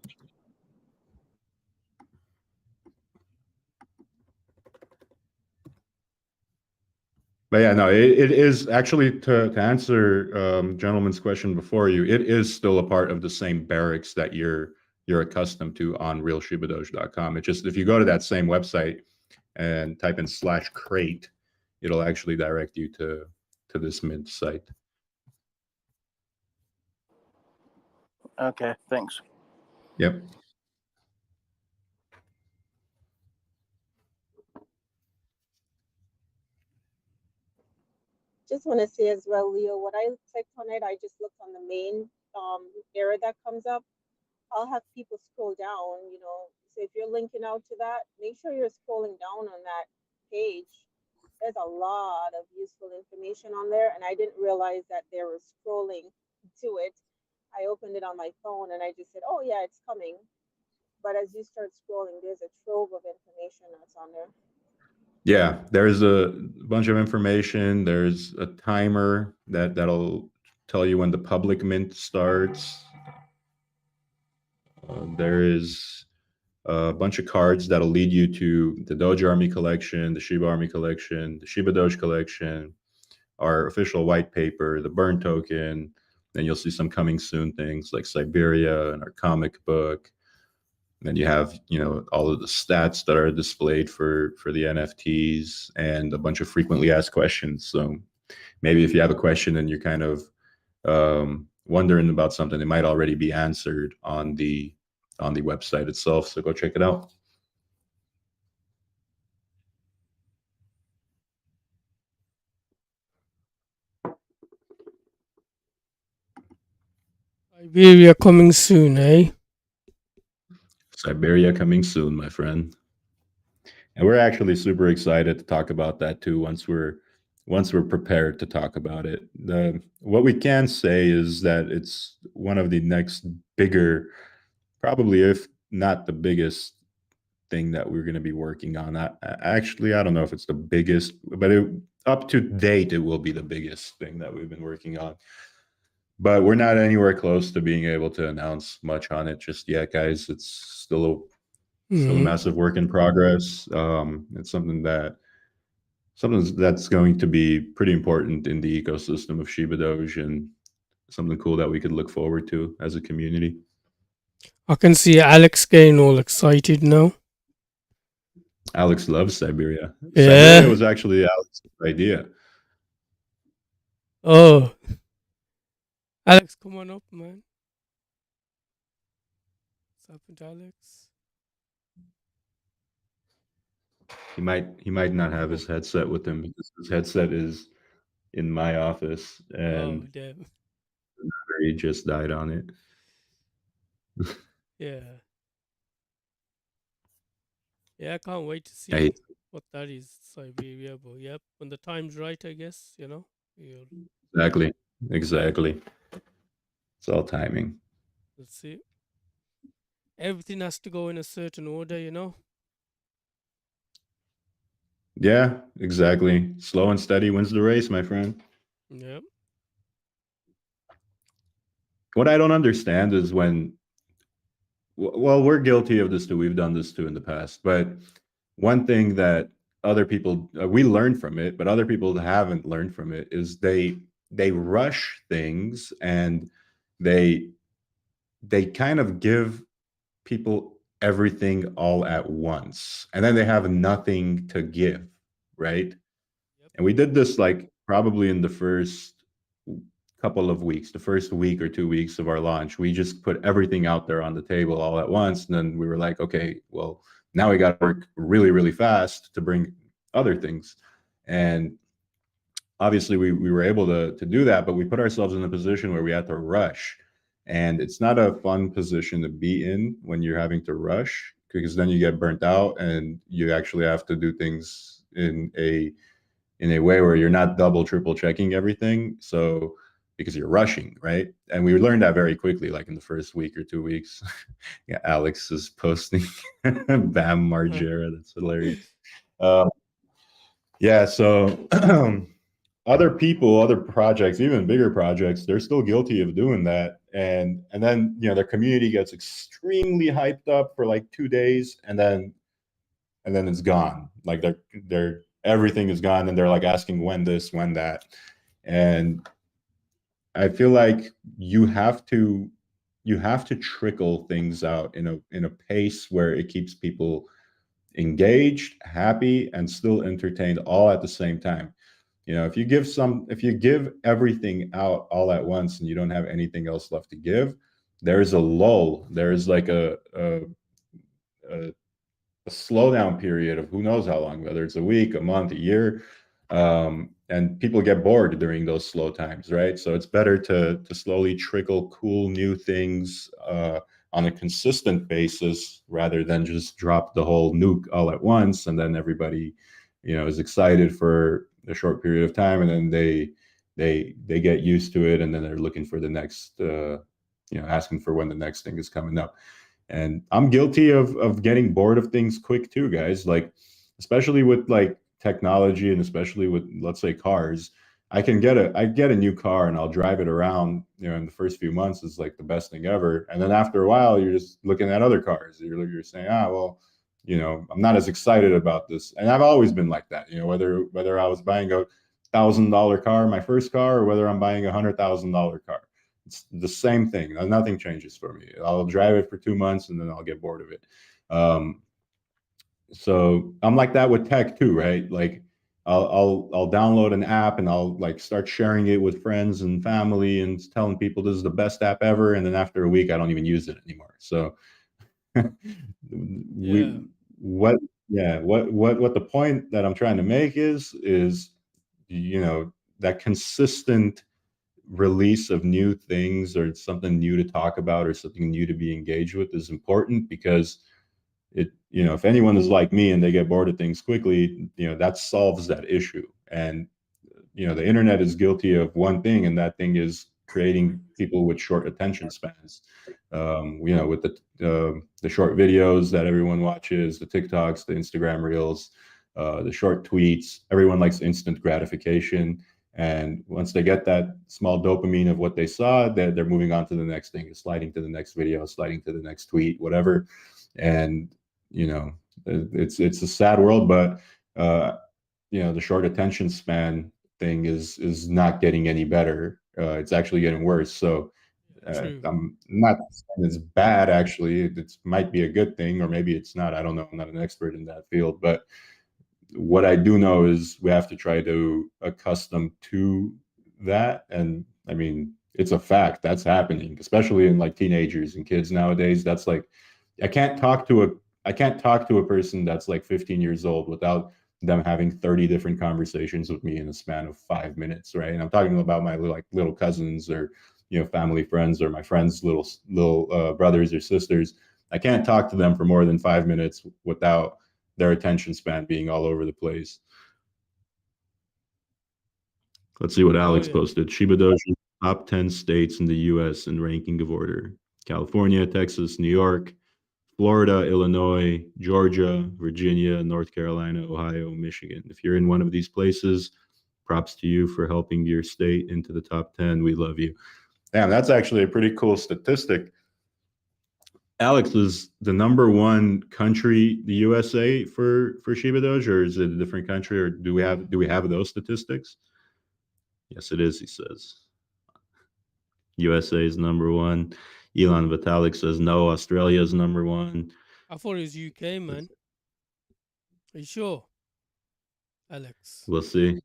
But yeah, no, it is actually to answer gentleman's question before you. It is still a part of the same barracks that you're accustomed to on realshibadoge.com. It just, if you go to that same website and type in /crate, it'll actually direct you to this mint site. Okay. Thanks. Yep. Just want to say as well, Leo, when I clicked on it, I just looked on the main area that comes up. I'll have people scroll down, you know. So if you're linking out to that, make sure you're scrolling down on that page. There's a lot of useful information on there, and I didn't realize that they were scrolling to it. I opened it on my phone and I just said, oh yeah, it's coming. But as you start scrolling, there's a trove of information that's on there. Yeah, there's a bunch of information. There's a timer that'll tell you when the public mint starts. There is a bunch of cards that'll lead you to the Doge Army collection, the Shiba Army collection, the Shibadoge collection, our official white paper, the burn token. Then you'll see some coming soon things like Siberia and our comic book. Then you have, you know, all of the stats that are displayed for the NFTs and a bunch of frequently asked questions. So maybe if you have a question and you're kind of wondering about something, it might already be answered on the website itself. So go check it out. Siberia coming soon, eh? Siberia coming soon, my friend. And we're actually super excited to talk about that too once we're prepared to talk about it. What we can say is that it's one of the next bigger, probably if not the biggest thing that we're going to be working on. Actually, I don't know if it's the biggest, but up to date, it will be the biggest thing that we've been working on. But we're not anywhere close to being able to announce much on it just yet, guys. It's still a massive work in progress. It's something that something that's going to be pretty important in the ecosystem of Shibadoge, and something cool that we could look forward to as a community. I can see Alex getting all excited now. Alex loves Siberia. Yeah. Siberia was actually Alex's idea. Oh, Alex, come on up, man. What's happened, Alex? He might not have his headset with him because his headset is in my office, and Oh, damn. he just died on it. Yeah. Yeah, I can't wait to see Hey. what that is, Siberia. But yep, when the time's right, I guess, you know. Exactly. It's all timing. Let's see. Everything has to go in a certain order, you know. Yeah, exactly. Slow and steady wins the race, my friend. Yep. What I don't understand is when, well, we're guilty of this too. We've done this too in the past. But one thing that other people, we learn from it, but other people haven't learned from it, is they rush things, and they kind of give people everything all at once, and then they have nothing to give, right? Yep. And we did this like probably in the first couple of weeks, the first week or 2 weeks of our launch. We just put everything out there on the table all at once, and then we were like, okay, well, now we got to work really, really fast to bring other things. And obviously we were able to do that, but we put ourselves in a position where we had to rush. And it's not a fun position to be in when you're having to rush, because then you get burnt out and you actually have to do things in a way where you're not double, triple checking everything. So because you're rushing, right? And we learned that very quickly, like in the first week or 2 weeks. Yeah, Alex is posting Bam Margera. That's hilarious. Yeah, so other people, other projects, even bigger projects, they're still guilty of doing that. And then, you know, their community gets extremely hyped up for like 2 days, and then it's gone. Like they're everything is gone, and they're like asking when this, when that. And I feel like you have to trickle things out in a pace where it keeps people engaged, happy, and still entertained all at the same time. You know, if you give everything out all at once and you don't have anything else left to give, there's a lull. There's like a slowdown period of who knows how long, whether it's a week, a month, a year, and people get bored during those slow times, right? So it's better to slowly trickle cool new things on a consistent basis, rather than just drop the whole nuke all at once, and then everybody, you know, is excited for a short period of time, and then they get used to it, and then they're looking for the next, you know, asking for when the next thing is coming up. And I'm guilty of getting bored of things quick too, guys. Like, especially with like technology, and especially with, let's say, cars. I get a new car and I'll drive it around, you know, in the first few months is like the best thing ever. And then after a while, you're just looking at other cars. You're saying, well, you know, I'm not as excited about this. And I've always been like that, you know, whether I was buying a $1,000 car, my first car, or whether I'm buying $100,000 car. It's the same thing. Nothing changes for me. I'll drive it for 2 months and then I'll get bored of it. So I'm like that with tech too, right? Like I'll download an app and I'll like start sharing it with friends and family and telling people this is the best app ever. And then after a week, I don't even use it anymore. So what the point that I'm trying to make is, you know, that consistent release of new things, or something new to talk about, or something new to be engaged with, is important, because it, you know, if anyone is like me and they get bored of things quickly, you know, that solves that issue. And you know, the internet is guilty of one thing, and that thing is creating people with short attention spans. You know, with the short videos that everyone watches, the TikToks, the Instagram reels, the short tweets. Everyone likes instant gratification, and once they get that small dopamine of what they saw, they're moving on to the next thing, sliding to the next video, sliding to the next tweet, whatever. And you know, it's a sad world, but the short attention span thing is not getting any better. It's actually getting worse. So True. I'm not saying it's bad. Actually, it might be a good thing, or maybe it's not. I don't know. I'm not an expert in that field, but what I do know is we have to try to accustom to that. And I mean, it's a fact that's happening, especially in like teenagers and kids nowadays. That's like, I can't talk to a person that's like 15 years old without them having 30 different conversations with me in a span of 5 minutes, right? And I'm talking about my little cousins, or family friends, or my friends' little brothers or sisters. I can't talk to them for more than 5 minutes without their attention span being all over the place. Let's see what Alex posted. Shibadoge top 10 states in the US in ranking of order: California, Texas, New York, Florida, Illinois, Georgia, Virginia, North Carolina, Ohio, Michigan. If you're in one of these places, props to you for helping your state into the top 10. We love you. Damn, that's actually a pretty cool statistic. Alex, is the number one country the USA for Shibadoge, or is it a different country, or do we have those statistics? Yes, it is, he says. USA is number one. Elon Vitalik says no, Australia is number one. I thought it was UK, man. Are you sure, Alex? We'll see.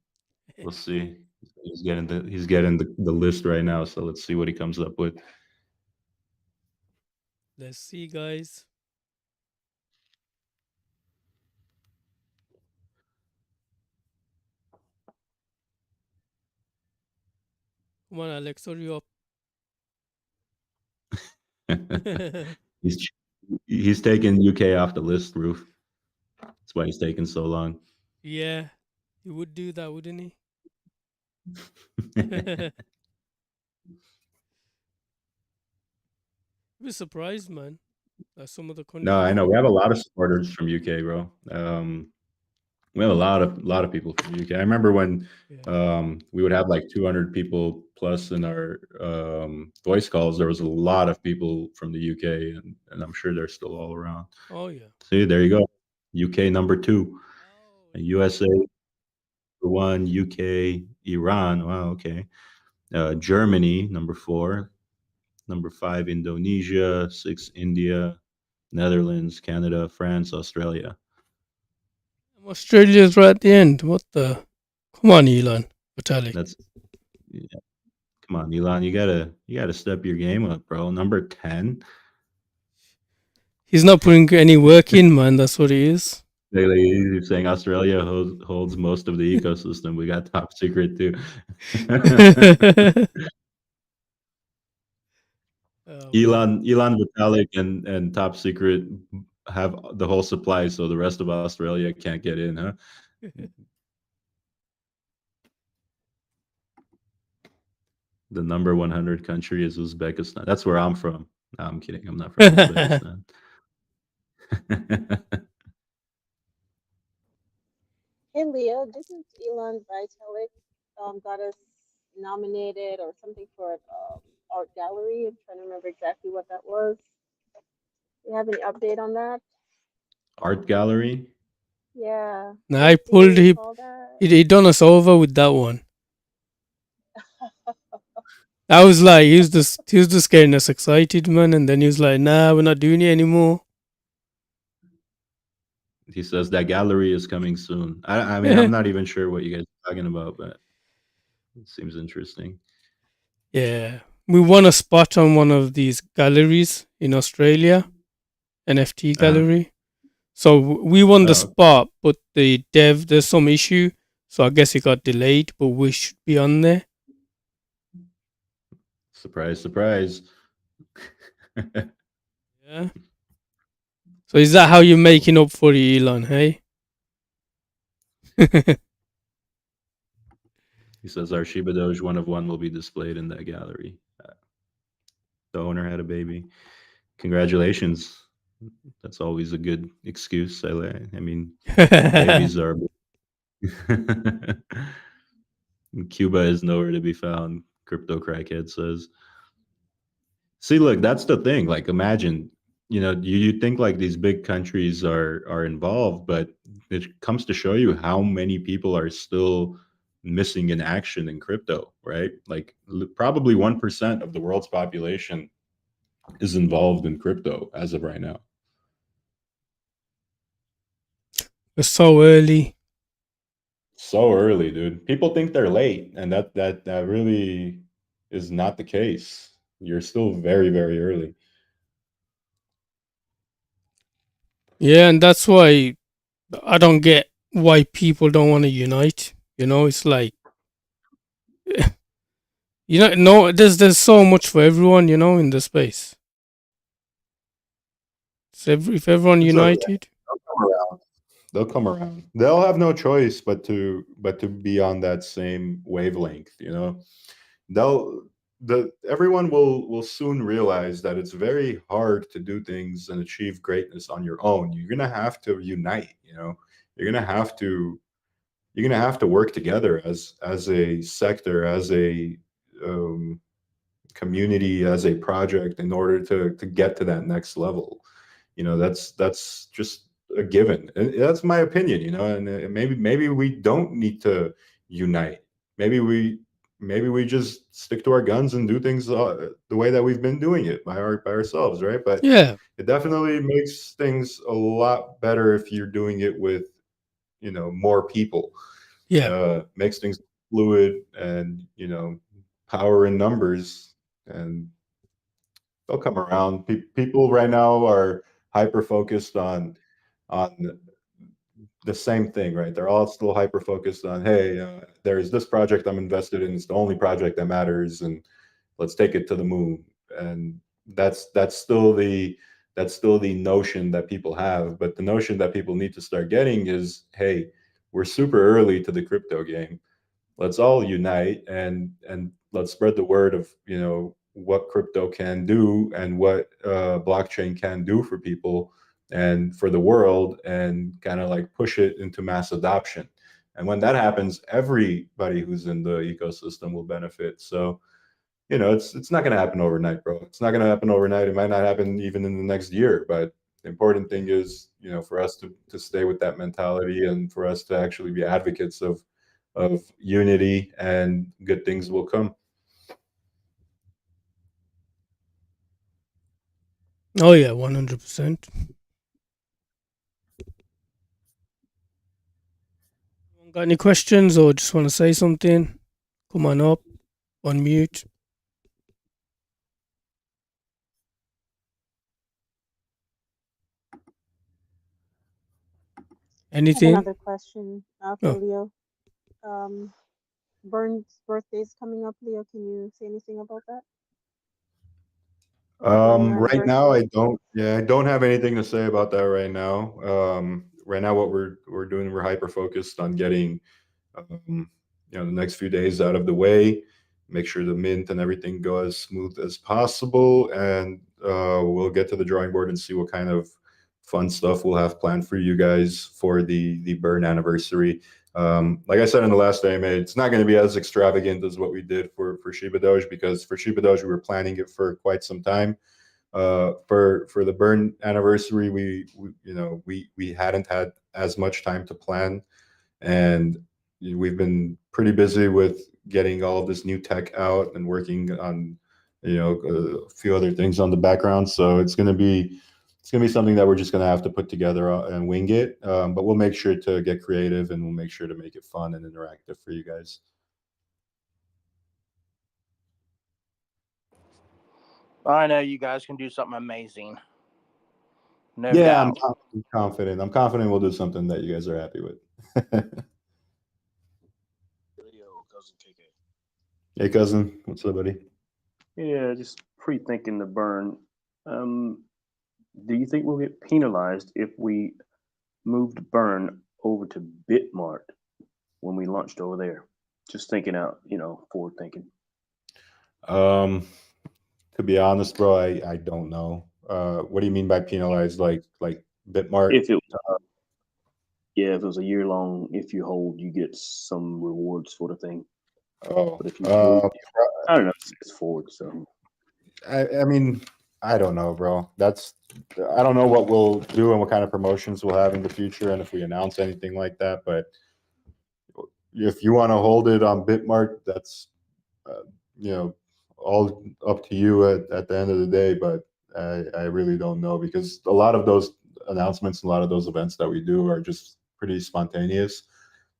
We'll see. He's getting the list right now, so let's see what he comes up with. Let's see, guys. Come on, Alex, hurry up. He's taking UK off the list, Roof. That's why he's taking so long. Yeah, he would do that, wouldn't he? I'd be surprised, man. That some of the countries. No, I know we have a lot of supporters from UK, bro. We have a lot of people from UK. I remember when we would have like 200 people plus in our voice calls. There was a lot of people from the UK, and I'm sure they're still all around. Oh yeah. See, there you go. UK number 2, USA number 1, UK, Iran. Wow, okay. Germany number 4, number 5, Indonesia, 6, India, Netherlands, Canada, France, Australia. Australia's right at the end. What the? Come on, Elon Vitalik. Come on, Elon. You gotta step your game up, bro. Number 10. He's not putting any work in, man. That's what he is. He's saying Australia holds most of the ecosystem. We got top secret too. Elon Vitalik and top secret have the whole supply, so the rest of Australia can't get in, huh? The number 100 country is Uzbekistan. That's where I'm from. No, I'm kidding. I'm not from Uzbekistan. Hey Leo, this is Elon Vitalik. Got us nominated or something for an art gallery. I'm trying to remember exactly what that was. You have any update on that? Art gallery? Yeah. Nah, I pulled him. He done us over with that one. I was like, he was just getting us excited, man, and then he was like, "Nah, we're not doing it anymore." He says that gallery is coming soon. I mean, I'm not even sure what you guys are talking about, but it seems interesting. Yeah, we won a spot on one of these galleries in Australia, NFT gallery. So we won the spot, but there's some issue, so I guess it got delayed. But we should be on there. Surprise, surprise. Yeah. So is that how you're making up for it, Elon? Hey. He says our Shibadoge 1 of 1 will be displayed in that gallery. The owner had a baby. Congratulations. That's always a good excuse. I mean, babies are. Cuba is nowhere to be found, Crypto Crackhead says. See, look, that's the thing. Like, imagine you know, you think like these big countries are involved, but it comes to show you how many people are still missing in action in crypto, right? Like probably 1% of the world's population is involved in crypto as of right now. It's so early. So early, dude. People think they're late, and that really is not the case. You're still very, very early. Yeah, and that's why I don't get why people don't want to unite. You know, it's like, you know, no, there's so much for everyone. You know, in the space. So if everyone So united, they'll come around. They'll come around. They'll have no choice but to be on that same wavelength. You know, everyone will soon realize that it's very hard to do things and achieve greatness on your own. You're gonna have to unite. You know, you're gonna have to work together as a sector, as a community, as a project in order to get to that next level. You know, that's just a given. And that's my opinion, you know, and maybe we don't need to unite. Maybe we just stick to our guns and do things the way that we've been doing it by ourselves, right? But yeah, it definitely makes things a lot better if you're doing it with, you know, more people. yeah, Makes things fluid, and, you know, power in numbers, and they'll come around. People right now are hyper focused on the same thing, right? They're all still hyper focused on, hey, there's this project I'm invested in. It's the only project that matters, and let's take it to the moon. And that's still the notion that people have. But the notion that people need to start getting is, hey, we're super early to the crypto game. Let's all unite, and let's spread the word of, you know, what crypto can do and what blockchain can do for people and for the world, and kind of like push it into mass adoption. And when that happens, everybody who's in the ecosystem will benefit. So, you know, it's not going to happen overnight, bro. It's not going to happen overnight. It might not happen even in the next year. But the important thing is, you know, for us to stay with that mentality, and for us to actually be advocates of unity, and good things will come. oh yeah, 100%. Got any questions or just want to say something? Come on up, unmute. I have Anything? another question for Oh. Leo. Burn's birthday is coming up, Leo. Can you say anything about that? Right now, I don't have anything to say about that right now. Right now, what we're doing, we're hyper focused on getting, you know, the next few days out of the way, make sure the mint and everything go as smooth as possible, and we'll get to the drawing board and see what kind of fun stuff we'll have planned for you guys for the burn anniversary. Like I said in the last AMA, it's not going to be as extravagant as what we did for Shibadoge, because for Shibadoge we were planning it for quite some time. For the burn anniversary, we hadn't had as much time to plan, and we've been pretty busy with getting all of this new tech out and working on, you know, a few other things on the background. So it's going to be something that we're just going to have to put together and wing it. But we'll make sure to get creative, and we'll make sure to make it fun and interactive for you guys. I know you guys can do something amazing. No Yeah, doubt. I'm confident. I'm confident we'll do something that you guys are happy with. Cousin KK. Hey, cousin, what's up, buddy? Yeah, just pre-thinking the burn. Do you think we'll get penalized if we moved burn over to Bitmart when we launched over there? Just thinking out, you know, forward thinking. To be honest, bro, I don't know. What do you mean by penalized? Like Bitmart? If it if it was a year long, if you hold, you get some rewards sort of thing. Oh, But if you hold, I don't know, it's forward. So I mean, I don't know, bro. I don't know what we'll do and what kind of promotions we'll have in the future, and if we announce anything like that. But if you want to hold it on Bitmart, that's all up to you at the end of the day. But I really don't know, because a lot of those announcements, a lot of those events that we do are just pretty spontaneous.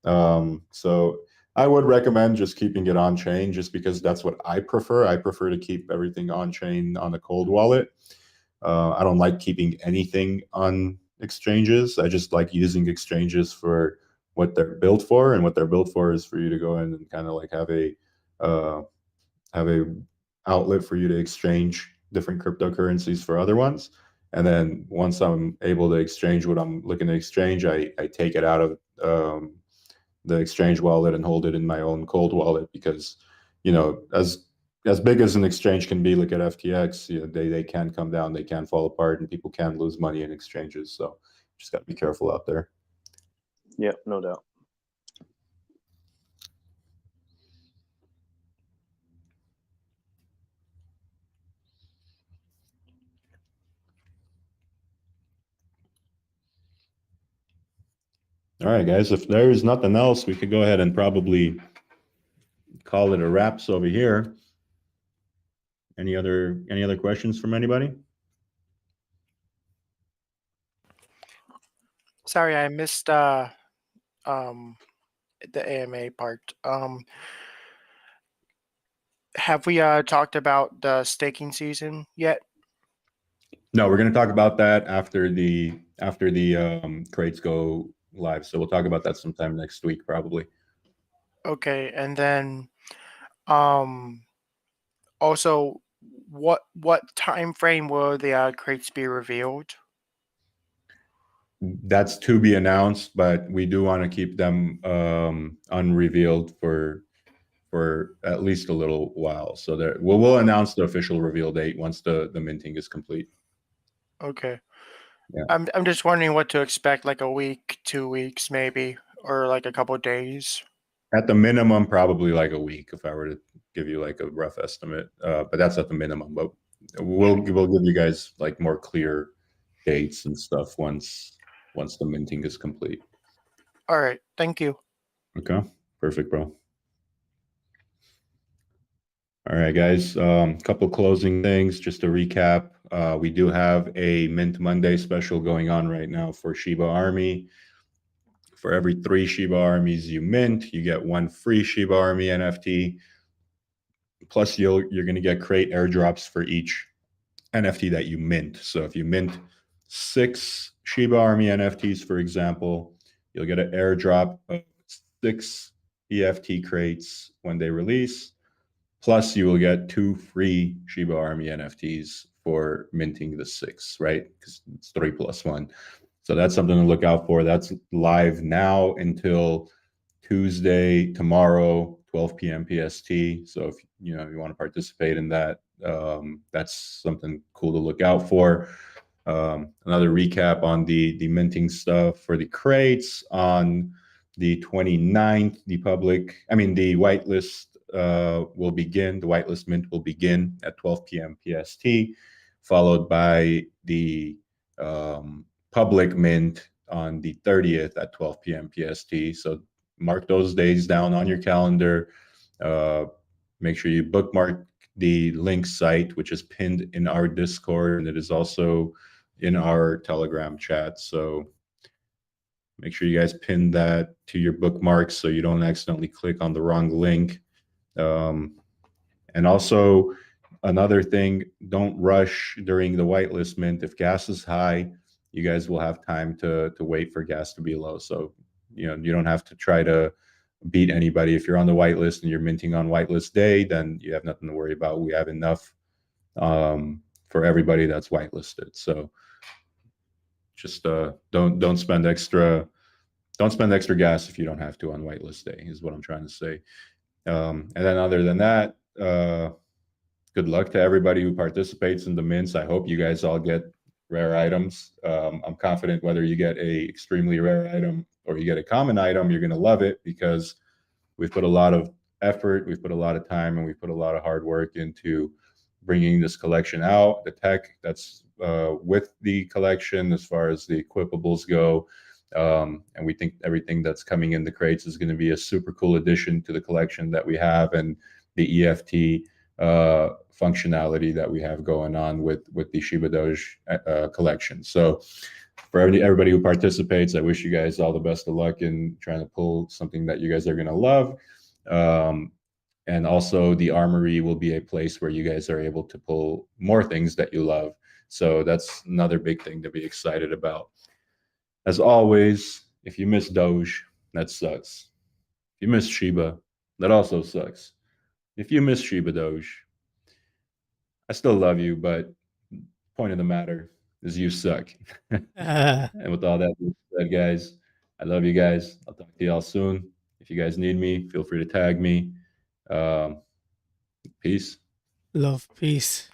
So I would recommend just keeping it on chain, just because that's what I prefer. I prefer to keep everything on chain on the cold wallet. I don't like keeping anything on exchanges. I just like using exchanges for what they're built for, and what they're built for is for you to go in and kind of like have a outlet for you to exchange different cryptocurrencies for other ones. And then once I'm able to exchange what I'm looking to exchange, I take it out of the exchange wallet and hold it in my own cold wallet, because as big as an exchange can be, look at FTX, they can come down, they can fall apart, and people can lose money in exchanges. So just got to be careful out there. Yeah, no doubt. All right, guys, if there's nothing else, we could go ahead and probably call it a wraps over here. Any other questions from anybody? Sorry, I missed the AMA part. Have we talked about the staking season yet? No, we're going to talk about that after the crates go live. So we'll talk about that sometime next week, probably. Okay, and then also, what time frame will the crates be revealed? That's to be announced, but we do want to keep them unrevealed for at least a little while. So that we'll announce the official reveal date once the minting is complete. Okay. Yeah. I'm just wondering what to expect, like a week, 2 weeks maybe, or like a couple days. At the minimum, probably like a week, if I were to give you like a rough estimate. But that's at the minimum. But we'll give you guys like more clear dates and stuff once the minting is complete. All right. Thank you. Okay. Perfect, bro. All right, guys. Couple closing things just to recap. We do have a Mint Monday special going on right now for Shiba Army. For every 3 Shiba Armies you mint, you get 1 free Shiba Army NFT. Plus, you're going to get crate airdrops for each NFT that you mint. So if you mint 6 Shiba Army NFTs, for example, you'll get an airdrop of 6 EFT crates when they release. Plus, you will get 2 free Shiba Army NFTs for minting the 6, right? Because it's 3 plus 1. So that's something to look out for. That's live now until Tuesday, tomorrow, 12 p.m. PST. So if you want to participate in that, that's something cool to look out for. Another recap on the minting stuff for the crates on the 29th. The whitelist will begin. The whitelist mint will begin at 12 p.m. PST, followed by the public mint on the 30th at 12 p.m. PST. So mark those days down on your calendar. Make sure you bookmark the link site, which is pinned in our Discord, and it is also in our Telegram chat. So make sure you guys pin that to your bookmarks so you don't accidentally click on the wrong link. And also another thing, don't rush during the whitelist mint. If gas is high, you guys will have time to wait for gas to be low. So you don't have to try to beat anybody. If you're on the whitelist and you're minting on whitelist day, then you have nothing to worry about. We have enough for everybody that's whitelisted. So just don't spend extra gas if you don't have to on whitelist day, is what I'm trying to say. And then other than that, good luck to everybody who participates in the mints. I hope you guys all get rare items. I'm confident whether you get a extremely rare item or you get a common item, you're going to love it, because we've put a lot of effort, we've put a lot of time, and we've put a lot of hard work into bringing this collection out, the tech that's with the collection as far as the equipables go. And we think everything that's coming in the crates is going to be a super cool addition to the collection that we have, and the EFT functionality that we have going on with the Shibadoge collection. So for everybody who participates, I wish you guys all the best of luck in trying to pull something that you guys are going to love. And also the armory will be a place where you guys are able to pull more things that you love. So that's another big thing to be excited about. As always, if you miss Doge, that sucks. If you miss Shiba, that also sucks. If you miss Shibadoge, I still love you, but point of the matter is you suck. And with all that being said, guys, I love you guys. I'll talk to y'all soon. If you guys need me, feel free to tag me. Peace. Love, peace.